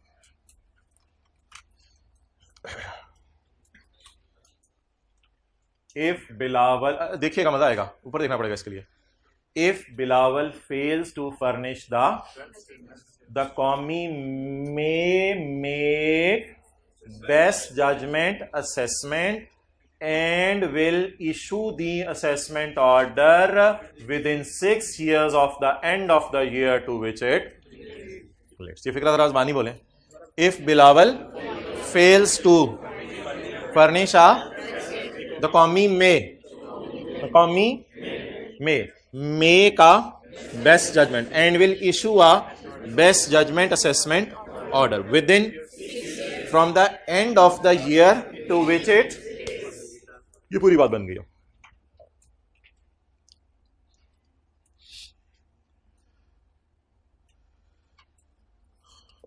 A: इफ बिलावल, देखिएगा मजा आएगा, ऊपर देखना पड़ेगा इसके लिए। If Bilawal fails to furnish the commie may make best judgement assessment and will issue the assessment order within 6 years of the end of the year to which it relates. ये फिक्रा दराज बानी बोले, if Bilawal fails to furnish the कौमी may का best judgment and will issue a best judgment assessment order within from the end of the year to which it, ये पूरी बात बन गई है।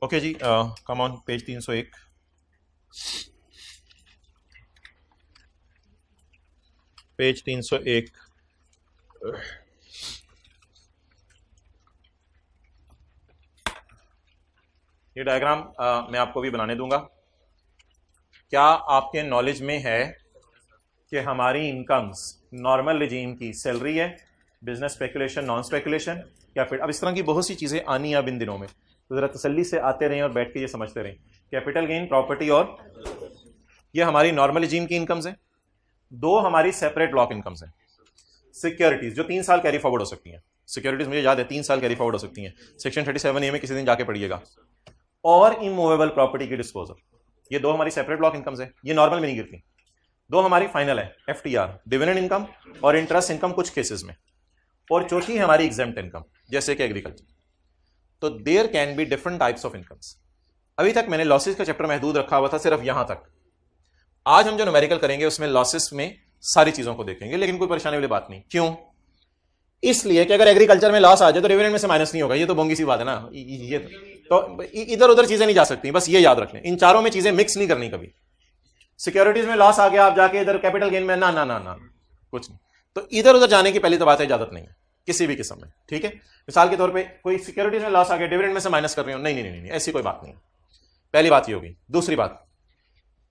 A: ओके जी, कम ऑन पेज 301। पेज 301। ये डायग्राम मैं आपको भी बनाने दूंगा। क्या आपके नॉलेज में है कि हमारी इनकम्स नॉर्मल रिजीम की सैलरी है, बिजनेस स्पेकुलेशन, नॉन स्पेकुलेशन, या फिर अब इस तरह की बहुत सी चीज़ें आनी है अब इन दिनों में, तो ज़रा तसल्ली से आते रहें और बैठ के ये समझते रहें। कैपिटल गेन, प्रॉपर्टी, और ये हमारी नॉर्मल रिजीम की इनकम्स हैं। दो हमारी सेपरेट ब्लॉक इनकम्स हैं। सिक्योरिटीज़ जो 3 साल कैरी फॉरवर्ड हो सकती हैं, सिक्योरिटीज़ मुझे याद है 3 साल कैरी फॉरवर्ड हो सकती हैं, सेक्शन 37A में किसी दिन जाके पढ़िएगा। और इमूवेबल प्रॉपर्टी की डिस्पोजल, ये दो हमारी सेपरेट ब्लॉक इनकम्स है, ये नॉर्मल में नहीं गिरती। दो हमारी फाइनल है, FTR डिविडेंड इनकम और इंटरेस्ट इनकम कुछ केसेस में, और चौथी है हमारी एग्जेम्प्ट इनकम जैसे कि एग्रीकल्चर। तो there can be different types of incomes. अभी तक मैंने लॉसेस का चैप्टर महदूद रखा हुआ था सिर्फ यहां तक। आज हम जो न्यूमेरिकल करेंगे उसमें लॉसेस में सारी चीजों को देखेंगे, लेकिन कोई परेशानी वाली बात नहीं। क्यों? इसलिए कि अगर एग्रीकल्चर में लॉस आ जाए तो डिविडेंड में से माइनस नहीं होगा, ये तो बोंगी सी बात है ना। ये तो इधर उधर चीजें नहीं जा सकती, बस ये याद रख लें, इन चारों में चीजें मिक्स नहीं करनी कभी। सिक्योरिटीज में लॉस आ गया, आप जाके इधर कैपिटल गेन में ना ना ना ना कुछ नहीं, तो इधर उधर जाने की पहली तो बात है इजाजत नहीं है किसी भी किस्म में, ठीक है। मिसाल के तौर पे कोई सिक्योरिटीज में लॉस आ गया, डिविडेंड में से माइनस कर रहे हो, नहीं नहीं नहीं, ऐसी कोई बात नहीं। पहली बात ये होगी। दूसरी बात,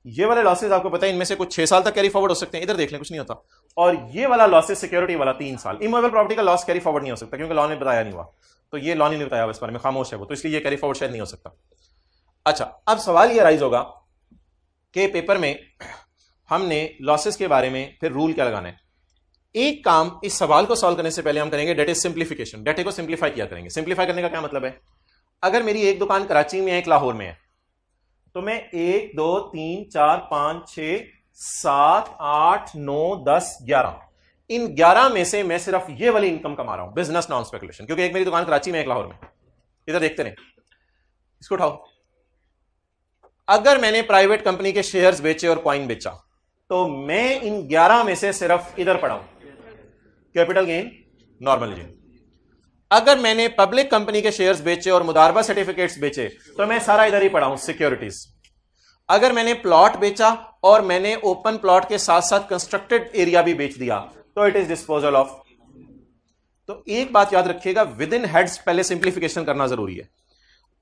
A: ये वाले लॉसेज आपको पता है इनमें से कुछ 6 साल तक कैरी फॉरवर्ड हो सकते हैं, इधर देख लें कुछ नहीं होता। और ये वाला लॉसेज सिक्योरिटी वाला 3 साल। इमूवेबल प्रॉपर्टी का लॉस कैरी फॉरवर्ड नहीं हो सकता क्योंकि लॉ ने बताया नहीं हुआ, तो ये लॉ नहीं बताया इस बारे में, खामोश है वो, तो इसलिए ये कैरी फॉरवर्ड शायद नहीं हो सकता। अच्छा, अब सवाल ये राइज होगा कि पेपर में हमने लॉसेस के बारे में फिर रूल क्या लगाना है। एक काम इस सवाल को सॉल्व करने से पहले हम करेंगे, डेट इज सिंप्लीफिकेशन। डेटे को सिंप्लीफाई किया करेंगे। सिंप्लीफाई करने का क्या मतलब है? अगर मेरी एक दुकान कराची में है, एक लाहौर में है, तो मैं 1 2 3 4 5 6 7 8 9 10 11 इन 11 में से मैं सिर्फ ये वाली इनकम कमा रहा हूं, बिजनेस नॉन स्पेकुलेशन, क्योंकि एक मेरी दुकान कराची में, एक लाहौर में। इधर देखते रहे, इसको उठाओ। अगर मैंने प्राइवेट कंपनी के शेयर्स बेचे और कॉइन बेचा, तो मैं इन 11 में से सिर्फ इधर पढ़ा हूं, कैपिटल गेन, नॉर्मल गेन। अगर मैंने पब्लिक कंपनी के शेयर्स बेचे और मुदारबा सर्टिफिकेट्स बेचे, तो मैं सारा इधर ही पढ़ा हूं, सिक्योरिटीज। अगर मैंने प्लॉट बेचा और मैंने ओपन प्लॉट के साथ साथ कंस्ट्रक्टेड एरिया भी बेच दिया, तो इट इज डिस्पोजल ऑफ। तो एक बात याद रखिएगा, विद इन हेड्स पहले सिंप्लीफिकेशन करना जरूरी है।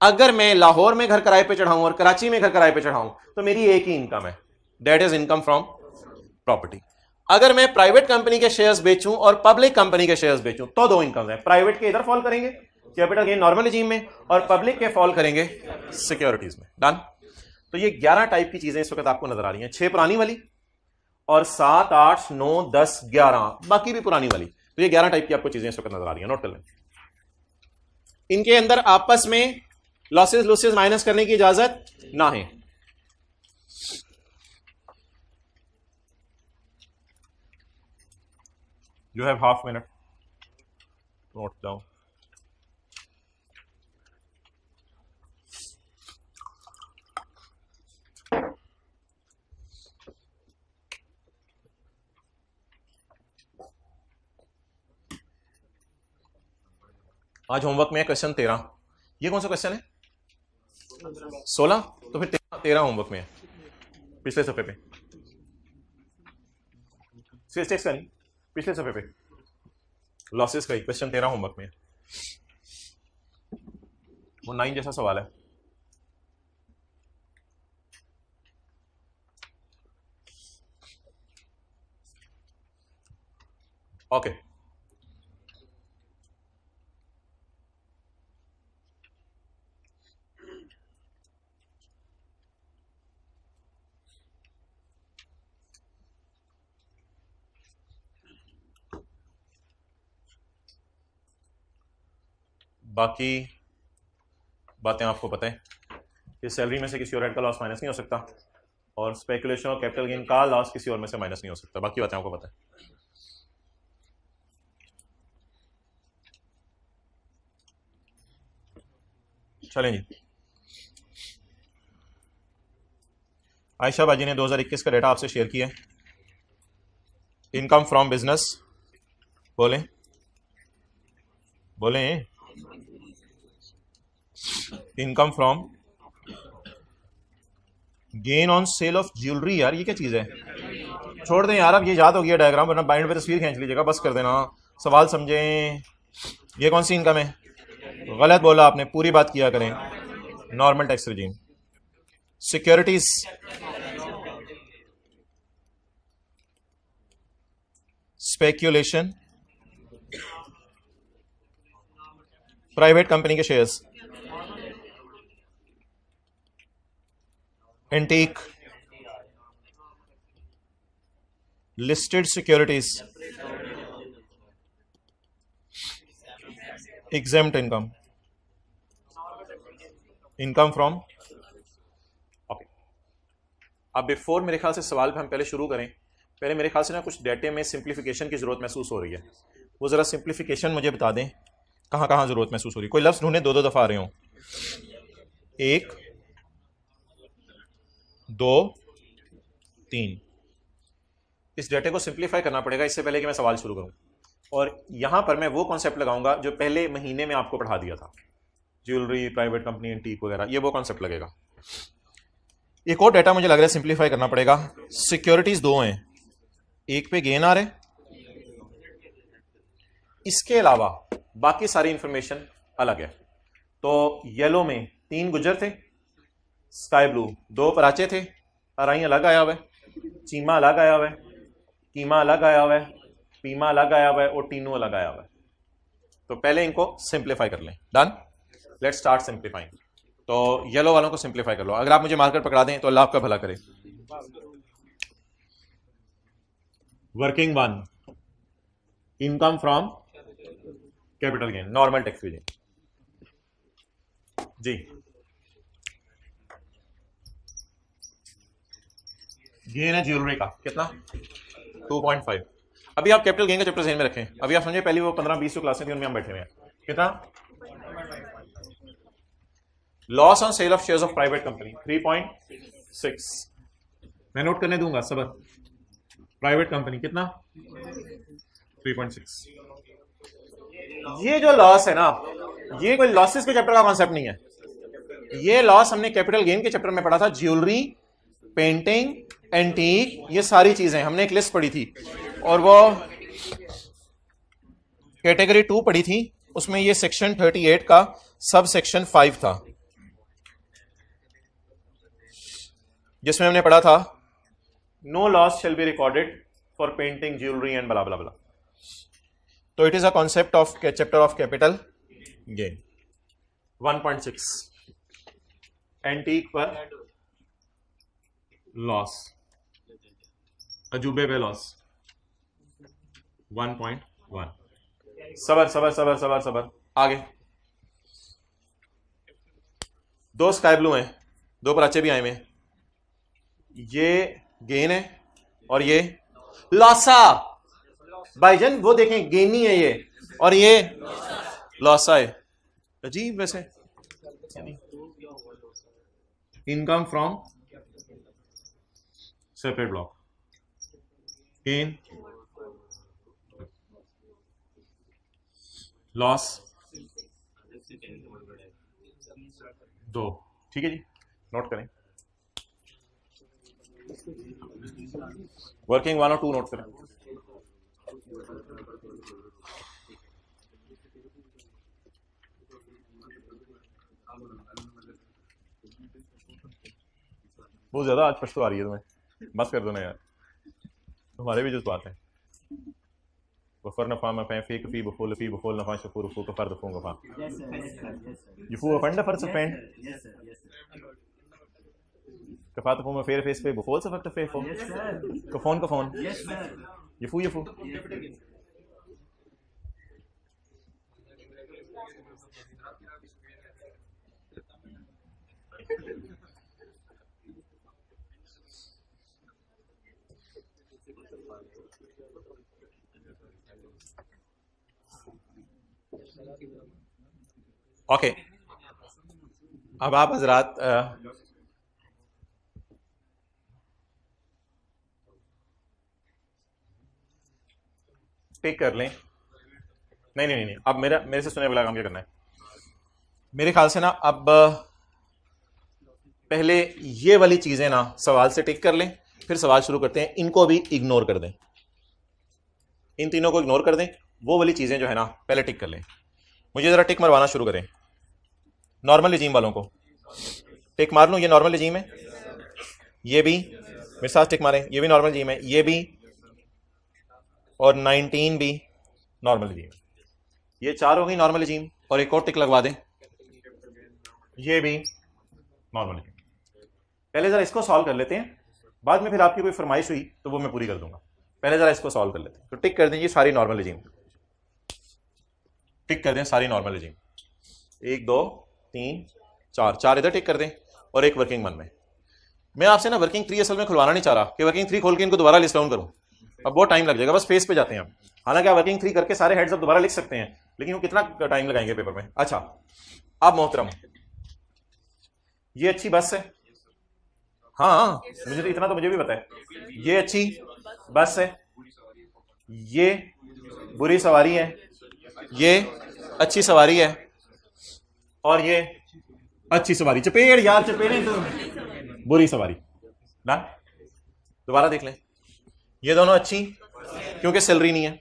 A: अगर मैं लाहौर में घर किराए पे चढ़ाऊं और कराची में घर किराए पे चढ़ाऊं, तो मेरी एक ही इनकम है, that is income from property. अगर मैं प्राइवेट कंपनी के शेयर्स बेचूं और पब्लिक कंपनी के शेयर्स बेचूं, तो दो इनकम है। प्राइवेट के इधर फॉल करेंगे कैपिटल गेन नॉर्मल रिजीम में, और पब्लिक के फॉल करेंगे सिक्योरिटीज में। डन। तो ये 11 टाइप की चीजें इस वक्त आपको नजर आ रही हैं, 6 पुरानी वाली और 7 8 9 10 11 बाकी भी पुरानी वाली। तो ये 11 टाइप की आपको चीजें इस वक्त नजर आ रही हैं, नोट कर लें। इनके अंदर आपस में लॉसेस लॉसेस माइनस करने की इजाजत ना है। You have half minute, note down. आज होमवर्क में क्वेश्चन 13। ये कौन सा क्वेश्चन है? 16। तो फिर 13 होमवर्क में है, पिछले सफे पे, सेल्स टैक्स का नहीं, पिछले सफे पे लॉसेस का ही क्वेश्चन 13 होमवर्क में है। वो 9 जैसा सवाल है। ओके बाकी बातें आपको पता है कि सैलरी में से किसी और हेड का लॉस माइनस नहीं हो सकता, और स्पेकुलेशन और कैपिटल गेन का लॉस किसी और में से माइनस नहीं हो सकता। बाकी बातें आपको पता है। चलें जी। आयशा बाजी ने 2021 का डेटा आपसे शेयर किया है। इनकम फ्रॉम बिजनेस, बोलें बोलें। Income from gain on sale of jewellery. यार ये क्या चीज है? छोड़ दें यार, अब ये याद हो गया डायग्राम, वरना बाइंड पे तस्वीर खींच लीजिएगा, बस कर देना। सवाल समझें। ये कौन सी इनकम है? गलत बोला आपने, पूरी बात किया करें। Normal tax regime. Securities, speculation, private company के shares, antique, listed securities, exempt income, income from. Okay, अब बिफोर मेरे ख्याल से सवाल पे हम पहले शुरू करें, पहले मेरे ख्याल से ना कुछ डेटे में सिंप्लीफिकेशन की जरूरत महसूस हो रही है। वो जरा सिंप्लीफिकेशन मुझे बता दें, कहाँ कहाँ जरूरत महसूस हो रही है। कोई लफ्ज ढूंढे, दो दो दफा आ रहे हो। 1 2 3। इस डेटे को सिंप्लीफाई करना पड़ेगा इससे पहले कि मैं सवाल शुरू करूं, और यहां पर मैं वो कॉन्सेप्ट लगाऊंगा जो पहले महीने में आपको पढ़ा दिया था, ज्वेलरी, प्राइवेट कंपनी, एंटीक वगैरह, ये वो कॉन्सेप्ट लगेगा। एक और डेटा मुझे लग रहा है सिंप्लीफाई करना पड़ेगा। सिक्योरिटीज 2 हैं, एक पे गेन आ रहे, इसके अलावा बाकी सारी इंफॉर्मेशन अलग है। तो येलो में 3 गुजर थे, स्काई ब्लू 2 पराचे थे, अराई अलग आया हुआ है, चीमा अलग आया हुआ है, कीमा अलग आया हुआ है, पीमा अलग आया हुआ है, और टीनू अलग आया हुआ है। तो पहले इनको सिंप्लीफाई कर लें। Done, let's start simplifying. तो येलो वालों को सिंप्लीफाई कर लो। अगर आप मुझे मार्कर पकड़ा दें तो अल्लाह आपका भला करे। Working 1, income from capital gain, normal tax regime जी। गेन है ज्वेलरी का कितना? 2.5। अभी आप कैपिटल गेन का चैप्टर ध्यान में रखें। अभी आप समझे, पहली वो 15-20 जो क्लासें थी उनमें हम बैठे हुए हैं। कितना? Loss on sale of shares of private company 3.6। मैं नोट करने दूंगा सबर। प्राइवेट कंपनी कितना? 3.6। ये जो लॉस है ना, ये कोई लॉसेस के चैप्टर का कॉन्सेप्ट नहीं है। ये लॉस हमने कैपिटल गेन के चैप्टर में पढ़ा था। ज्वेलरी, पेंटिंग, एंटीक, ये सारी चीजें हमने एक लिस्ट पढ़ी थी, और वो कैटेगरी 2 पढ़ी थी। उसमें ये सेक्शन 38 का सब सेक्शन 5 था, जिसमें हमने पढ़ा था no loss shall be recorded for painting, jewellery and blah blah blah. तो it is a concept of chapter of capital gain. 1.6 antique पर लॉस, अजूबे पे लॉस 1.1। सबर सबर सबर सबर सबर, आगे दो स्काई ब्लू हैं, दो पराचे भी आए हुए हैं, ये गेन है और ये लॉसा। भाईजान वो देखें गेनी है ये, और ये लॉसा है। अजीब वैसे। Income from separate block, gain, loss, दो। ठीक है जी, नोट करें। वर्किंग 1 और 2 नोट करें। बहुत ज्यादा आज पछतो आ रही है तुम्हें, बस कर दो ना यार, तुम्हारे भी जज्बात हैं। वफर नफा में फी कफी बफूल फी बफूल नफा शफूर फू कफर दफू गफा यफू फंड फर सफेंड कफा तफू में फेर फेस पे बफूल सफक तफे फो कफोन कफोन यफू यफू। ओके, अब आप हजरात टेक कर लें। नहीं, अब मेरे से सुने वाला काम क्या करना है मेरे ख्याल से ना। अब पहले ये वाली चीजें ना सवाल से टिक कर लें, फिर सवाल शुरू करते हैं। इनको भी इग्नोर कर दें, इन तीनों को इग्नोर कर दें। वो वाली चीजें जो है ना पहले टिक कर लें। मुझे जरा टिक मरवाना शुरू करें। नॉर्मल रिजीम वालों को टिक मार लूं, ये नॉर्मल रिजीम है, ये भी मेरे साथ टिक मारें, ये भी नॉर्मल रिजीम है, ये भी, और 19 भी नॉर्मल रिजीम। ये 4 हो गई नॉर्मल रिजीम, और एक और टिक लगवा दें, ये भी नॉर्मल रिजीम। पहले जरा इसको सॉल्व कर लेते हैं, बाद में फिर आपकी कोई फरमाइश हुई तो वो मैं पूरी कर दूंगा। पहले जरा इसको सॉल्व कर लेते हैं। तो टिक कर दें ये सारी नॉर्मल रिजीम, टिक कर दें सारी नॉर्मल रिजीम। 1 2 3 4 इधर टिक कर दें, और एक वर्किंग 1 में। मैं आपसे ना वर्किंग 3 असल में खुलवाना नहीं चाह रहा कि वर्किंग 3 खोल के इनको दोबारा लिस्ट डाउन करूं, अब बहुत टाइम लग जाएगा। बस फेस पे जाते हैं हम। हालांकि आप वर्किंग 3 करके सारे हेड्स अब दोबारा लिख सकते हैं, लेकिन वो कितना टाइम लगाएंगे पेपर में। अच्छा, अब मोहतरम ये अच्छी बस है, हाँ मुझे तो इतना तो मुझे भी पता है। ये अच्छी बस है, ये बुरी सवारी है, ये अच्छी सवारी है, और ये अच्छी सवारी। चपेड़ यार, चपेड़े तो बुरी सवारी ना। दोबारा देख लें, ये दोनों अच्छी क्योंकि सैलरी नहीं है,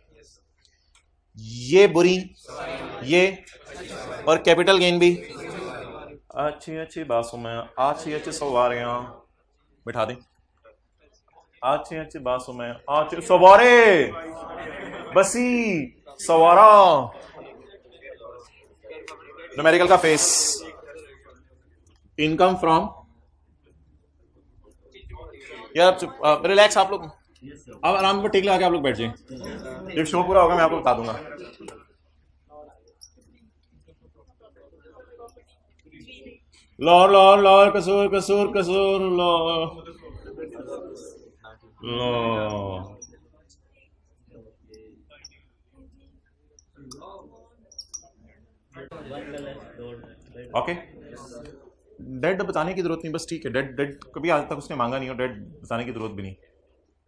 A: ये बुरी, ये और कैपिटल गेन भी। अच्छी अच्छी बासों में अच्छी अच्छी सवारियां बिठा दें, अच्छी अच्छी बासों में अच्छे सवारे, बसी सवारा। न्यूमेरिकल का फेस, इनकम फ्रॉम, यार रिलैक्स आप लोग, अब आराम पर टिक लगा के आप लोग बैठ जाए। जब शो पूरा होगा मैं आपको बता दूंगा। लॉर लॉर लॉर कसूर कसूर कसूर लॉर लॉर। ओके, डेड बताने की जरूरत नहीं, बस ठीक है। डेड डेड कभी आज तक उसने मांगा नहीं, और डेड बताने की जरूरत भी नहीं,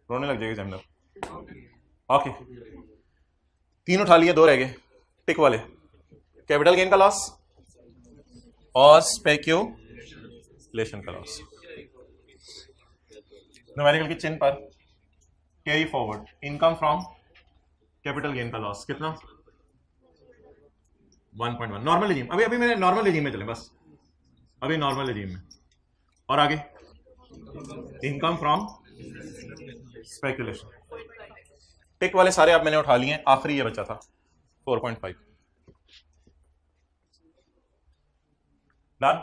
A: रोने लग जाएगा एग्जामिनर। ओके, 3 उठा लिए, 2 रह गए टिक वाले। कैपिटल गेन का लॉस और स्पेक्यूलेशन का लॉस। न्यूमेरिकल की चिन्ह पर carry forward, income from capital gain का लॉस कितना, 1.1 नॉर्मल रिजीम। अभी मैंने नॉर्मल रिजीम में चले, बस अभी नॉर्मल रिजीम में। और आगे इनकम फ्रॉम स्पेक्यूलेशन। टिक वाले सारे अब मैंने उठा लिए, आखिरी ये बचा था 4.5 डन।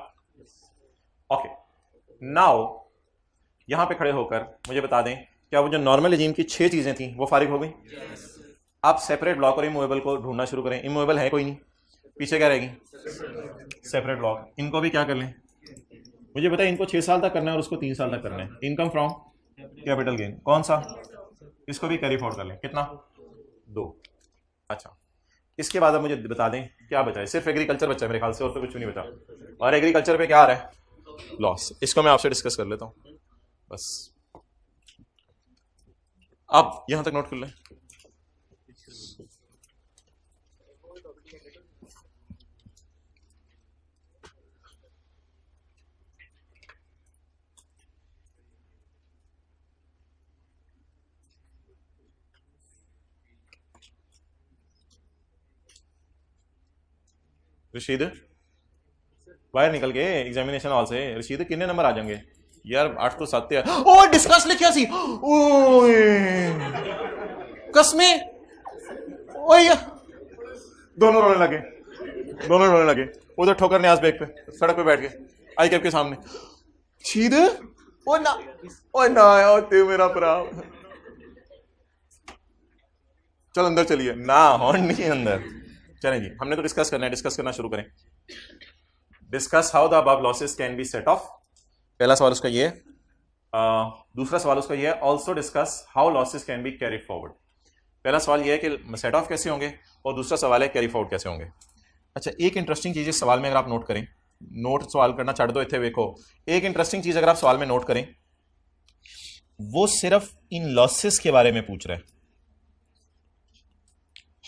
A: ओके, नाउ यहां पे खड़े होकर मुझे बता दें, क्या वो जो नॉर्मल रिजीम की 6 चीजें थी वो फारिग हो गई? आप सेपरेट ब्लॉक और इमूवेबल को ढूंढना शुरू करें। इमूवेबल है कोई नहीं, पीछे क्या रहेगी? Separate block. इनको भी क्या कर लें? मुझे बताइए इनको 6 साल तक करना है और उसको 3 साल तक करना है। इनकम फ्रॉम कैपिटल गेन कौन सा, इसको भी कैरी फॉरवर्ड कर लें, कितना 2। अच्छा इसके बाद अब मुझे बता दें क्या बचा है, सिर्फ एग्रीकल्चर बचा है मेरे ख्याल से, और तो कुछ भी नहीं बचा। और एग्रीकल्चर पे क्या आ रहा है, लॉस। इसको मैं आपसे डिस्कस कर लेता हूं बस, आप यहां तक नोट कर लें। रशीद बाहर निकल के एग्जामिनेशन हॉल से, रशीद कितने नंबर आ जाएंगे यार, 8 तो 7 है। ओ डिस्कस लिखिया सी, ओए कसमे, ओए दोनों रोने लगे, दोनों रोने लगे। उधर ठोकर न्याज बेग पे सड़क पे बैठ के आई कैब के सामने, शीद ओ ना, ओ ना ते मेरा भरा, चल अंदर चलिए ना, हॉर्न नहीं अंदर। चलें जी, हमने तो डिस्कस करना है, डिस्कस करना शुरू करें। Discuss how the above losses can be set of, पहला सवाल उसका ये है। दूसरा सवाल उसका ये है, also discuss how losses can be carry forward. पहला सवाल ये है कि सेट ऑफ कैसे होंगे, और दूसरा सवाल है कैरी फॉरवर्ड कैसे होंगे। अच्छा एक इंटरेस्टिंग चीज इस सवाल में अगर आप नोट करें, नोट सवाल करना छड़ दो, इतने देखो एक इंटरेस्टिंग चीज अगर आप सवाल में नोट करें, वो सिर्फ इन लॉसेस के बारे में पूछ रहे हैं,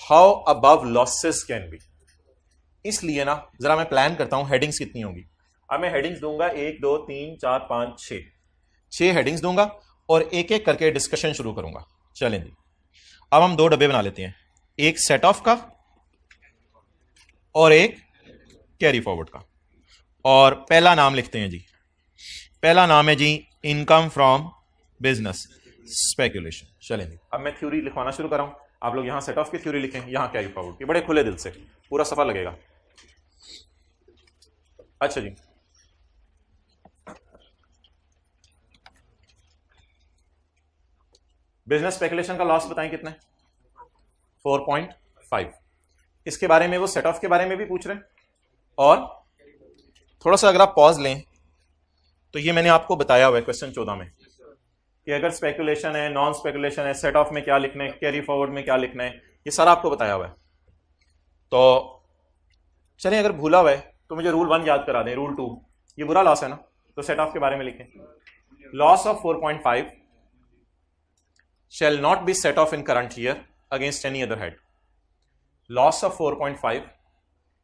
A: how above losses can be. इसलिए ना जरा मैं प्लान करता हूं हेडिंग्स कितनी होंगी। अब मैं हेडिंग्स दूंगा 1 2 3 4 5 6 हेडिंग्स दूंगा और एक एक करके डिस्कशन शुरू करूंगा। चलें जी, अब हम 2 डब्बे बना लेते हैं, एक सेट ऑफ का और एक कैरी फॉरवर्ड का। और पहला नाम लिखते हैं जी, पहला नाम है जी इनकम फ्रॉम बिजनेस स्पेकुलेशन। चलें जी, अब मैं थ्योरी लिखवाना शुरू कर रहा हूं, आप लोग यहां सेट ऑफ की थ्योरी लिखें, यहां कैरी फॉरवर्ड की, बड़े खुले दिल से, पूरा सफर लगेगा। अच्छा जी, बिजनेस स्पेकुलेशन का लॉस बताएं कितना है, 4.5। इसके बारे में वो सेट ऑफ के बारे में भी पूछ रहे हैं। और थोड़ा सा अगर आप पॉज लें तो ये मैंने आपको बताया हुआ है क्वेश्चन 14 में कि अगर स्पेकुलेशन है, नॉन स्पेकुलेशन है, सेट ऑफ में क्या लिखना है, कैरी फॉरवर्ड में क्या लिखना है, ये सारा आपको बताया हुआ है। तो चलिए अगर भूला हुआ है तो मुझे रूल 1 याद करा दें, रूल 2। ये बुरा लॉस है ना, तो सेट ऑफ के बारे में लिखें, loss of 4.5 shall not be set off in current year against any other head. Loss of 4.5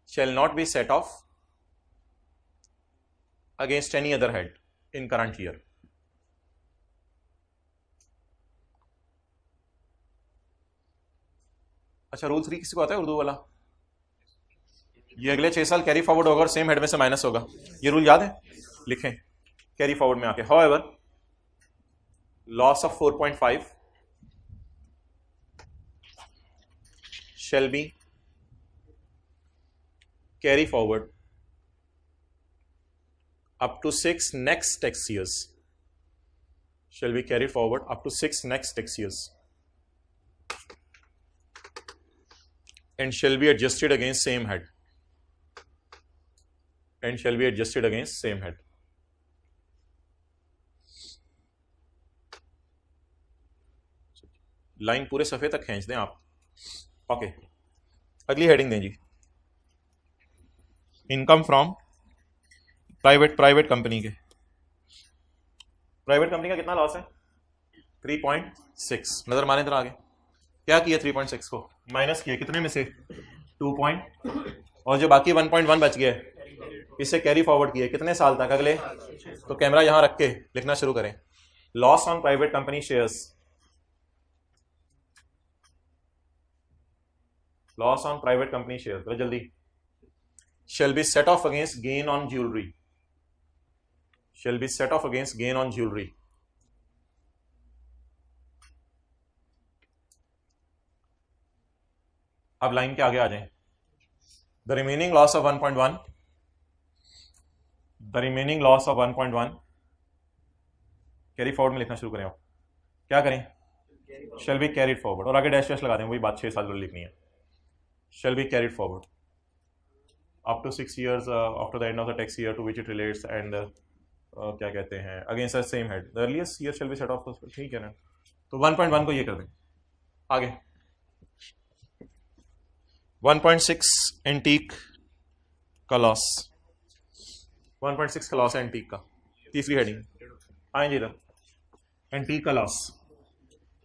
A: shall not be set off against any other head in current year. अच्छा rule 3 किसी को आता है उर्दू वाला, ये अगले 6 साल कैरी फॉरवर्ड होगा और सेम हेड में से माइनस होगा, ये रूल याद है, लिखें कैरी फॉरवर्ड में आके। However, loss of 4.5 shall be carry forward up to 6 next tax years, shall be carried forward up to 6 next tax years and shall be adjusted against same head, and shall be adjusted against same head. Line पूरे सफे तक खींच दें आप। Okay अगली heading दें जी, income from private company के। Private company का कितना लॉस है, 3.6। नजर मारें इधर आगे, क्या किया 3.6 को माइनस किया कितने में से, 2 और जो बाकी 1.1 बच गया इससे कैरी फॉरवर्ड किया कितने साल तक, अगले। तो कैमरा यहां रख के लिखना शुरू करें, loss on private company shares, loss on private company share, जल्दी, shall be set off against gain on jewelry, shall be set off against gain on jewelry. अब लाइन के आगे आ जाएं, the remaining loss of 1.1, the remaining loss of 1.1 carry forward में लिखना शुरू करें। आप क्या करें, shall be carried forward, और आगे डैश डैश लगा दें, वही बात 6 साल लिखनी है। shall be carried forward up to 6 years after the end of the tax year to which it relates, and क्या कहते हैं against the same head, the earliest year shall be set of, ठीक है ना। तो 1.1 को ये कर दें। आगे 1.6 एंटीक का लॉस, 1.6 का लॉस है एंटीक का, तीसरी हेडिंग आएंगे इधर, एंटीक का लॉस।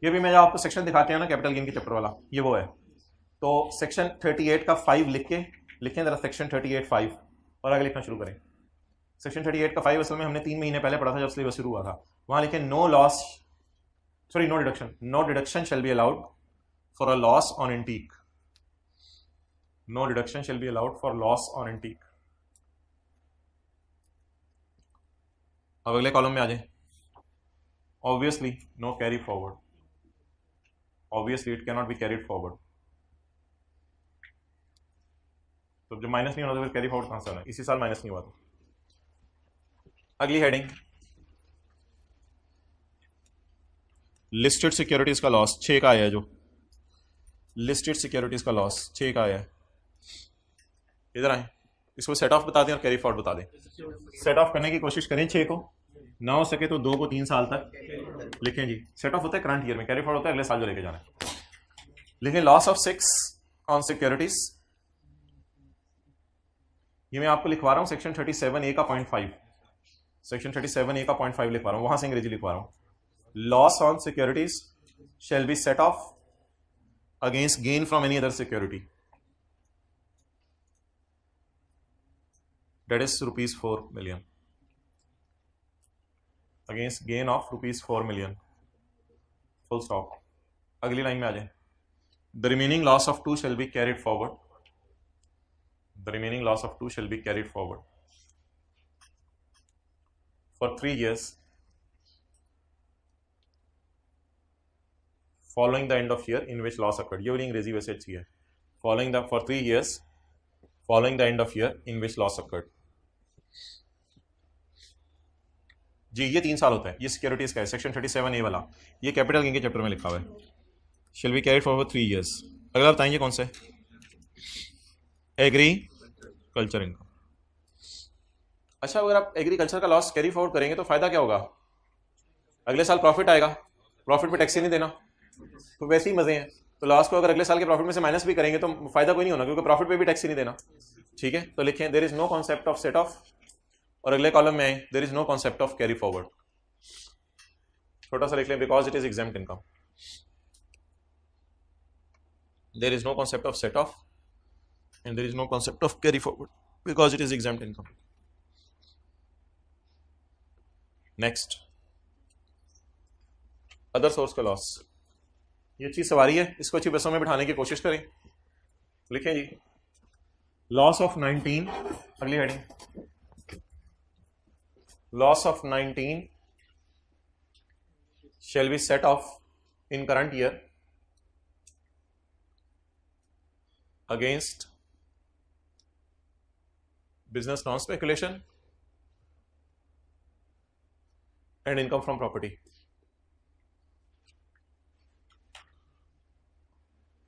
A: ये भी मैं जो आपको सेक्शन दिखाते हैं ना कैपिटल गेन के चैप्टर वाला, ये वो है। तो सेक्शन 38 का 5 लिखें जरा, सेक्शन 38(5) और आगे लिखना शुरू करें। सेक्शन 38 का 5 असल में हमने 3 महीने पहले पढ़ा था जब सिलेबस शुरू हुआ था। वहां लिखे no loss, sorry no deduction shall be allowed for a loss on antique, no deduction shall be allowed for loss on antique. अब अगले कॉलम में आ जाए। Obviously no carry forward, obviously it can not be carried forward. तो जब minus नहीं होना तो फिर कैरी फॉरवर्ड कहां से आना, इसी साल माइनस नहीं हुआ था। अगली हेडिंग लिस्टेड सिक्योरिटीज का लॉस, 6 का आया है, जो लिस्टेड सिक्योरिटीज का लॉस 6 का आया है। इधर आए, इसको सेट ऑफ बता दें और कैरी फॉरवर्ड बता दें। सेट ऑफ करने की कोशिश करें 6 को, ना हो सके तो 2 को 3 साल तक लिखें जी। सेट ऑफ होता है करंट ईयर में, कैरी फॉरवर्ड होता है अगले साल जो लेके जाना है। लिखें लॉस ऑफ 6 ऑन सिक्योरिटीज, ये मैं आपको लिखवा रहा हूं सेक्शन 37A का 0.5, सेक्शन 37A का 0.5 लिखवा रहा हूं, वहां से अंग्रेजी लिखवा रहा हूं। Loss on securities shall be set of against gain from any other security, that is rupees 4 million, against gain of rupees 4 million, full stop। अगली लाइन में आ जाए। The remaining loss of 2 shall be carried forward, the remaining loss of 2 shall be carried forward for 3 years following the end of year in which loss occurred। ये वाली अंग्रेजी वैसे अच्छी है, for 3 years following the end of year in which loss occurred। जी ये 3 साल होता है, ये सिक्योरिटीज का है, सेक्शन 37A वाला, ये कैपिटल गेन के चैप्टर में लिखा हुआ है। Shall be carried forward 3 years। अगला बताएंगे कौन सा है, एग्रीकल्चर इनकम। अच्छा, अगर आप एग्रीकल्चर का लॉस कैरी फॉरवर्ड करेंगे तो फायदा क्या होगा, अगले साल प्रॉफिट आएगा, प्रॉफिट पे टैक्स ही नहीं देना, तो वैसे ही मजे हैं। तो लॉस को अगर अगले साल के प्रॉफिट में से माइनस भी करेंगे तो फायदा कोई नहीं होना, क्योंकि प्रॉफिट पे भी टैक्स ही नहीं देना। ठीक है, तो लिखें there is no concept of set off, और अगले कॉलम में आए there is no concept of carry forward, छोटा सा लिख लें, because it is exempt income. There is no concept of set off and there is no concept of carry forward because it is exempt income. Next, other source का loss. ये अच्छी सवारी है, इसको अच्छी बसों में बिठाने की कोशिश करें। लिखें जी लॉस ऑफ 19, अगली heading, loss of 19 shall be set off in current year against business non-speculation and income from property,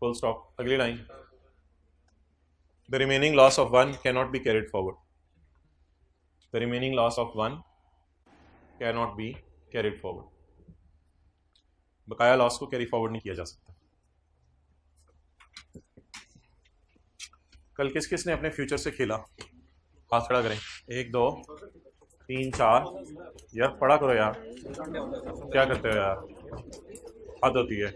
A: full stop। अगली line, the remaining loss of 1 cannot be carried forward, the remaining loss of 1 cannot be carried forward। बकाया loss को carry forward नहीं किया जा सकता। कल किस किस ने अपने फ्यूचर से खेला, हाथ खड़ा करें, 1 2 3 4, यार पढ़ा करो यार, क्या करते हो यार, हद होती है।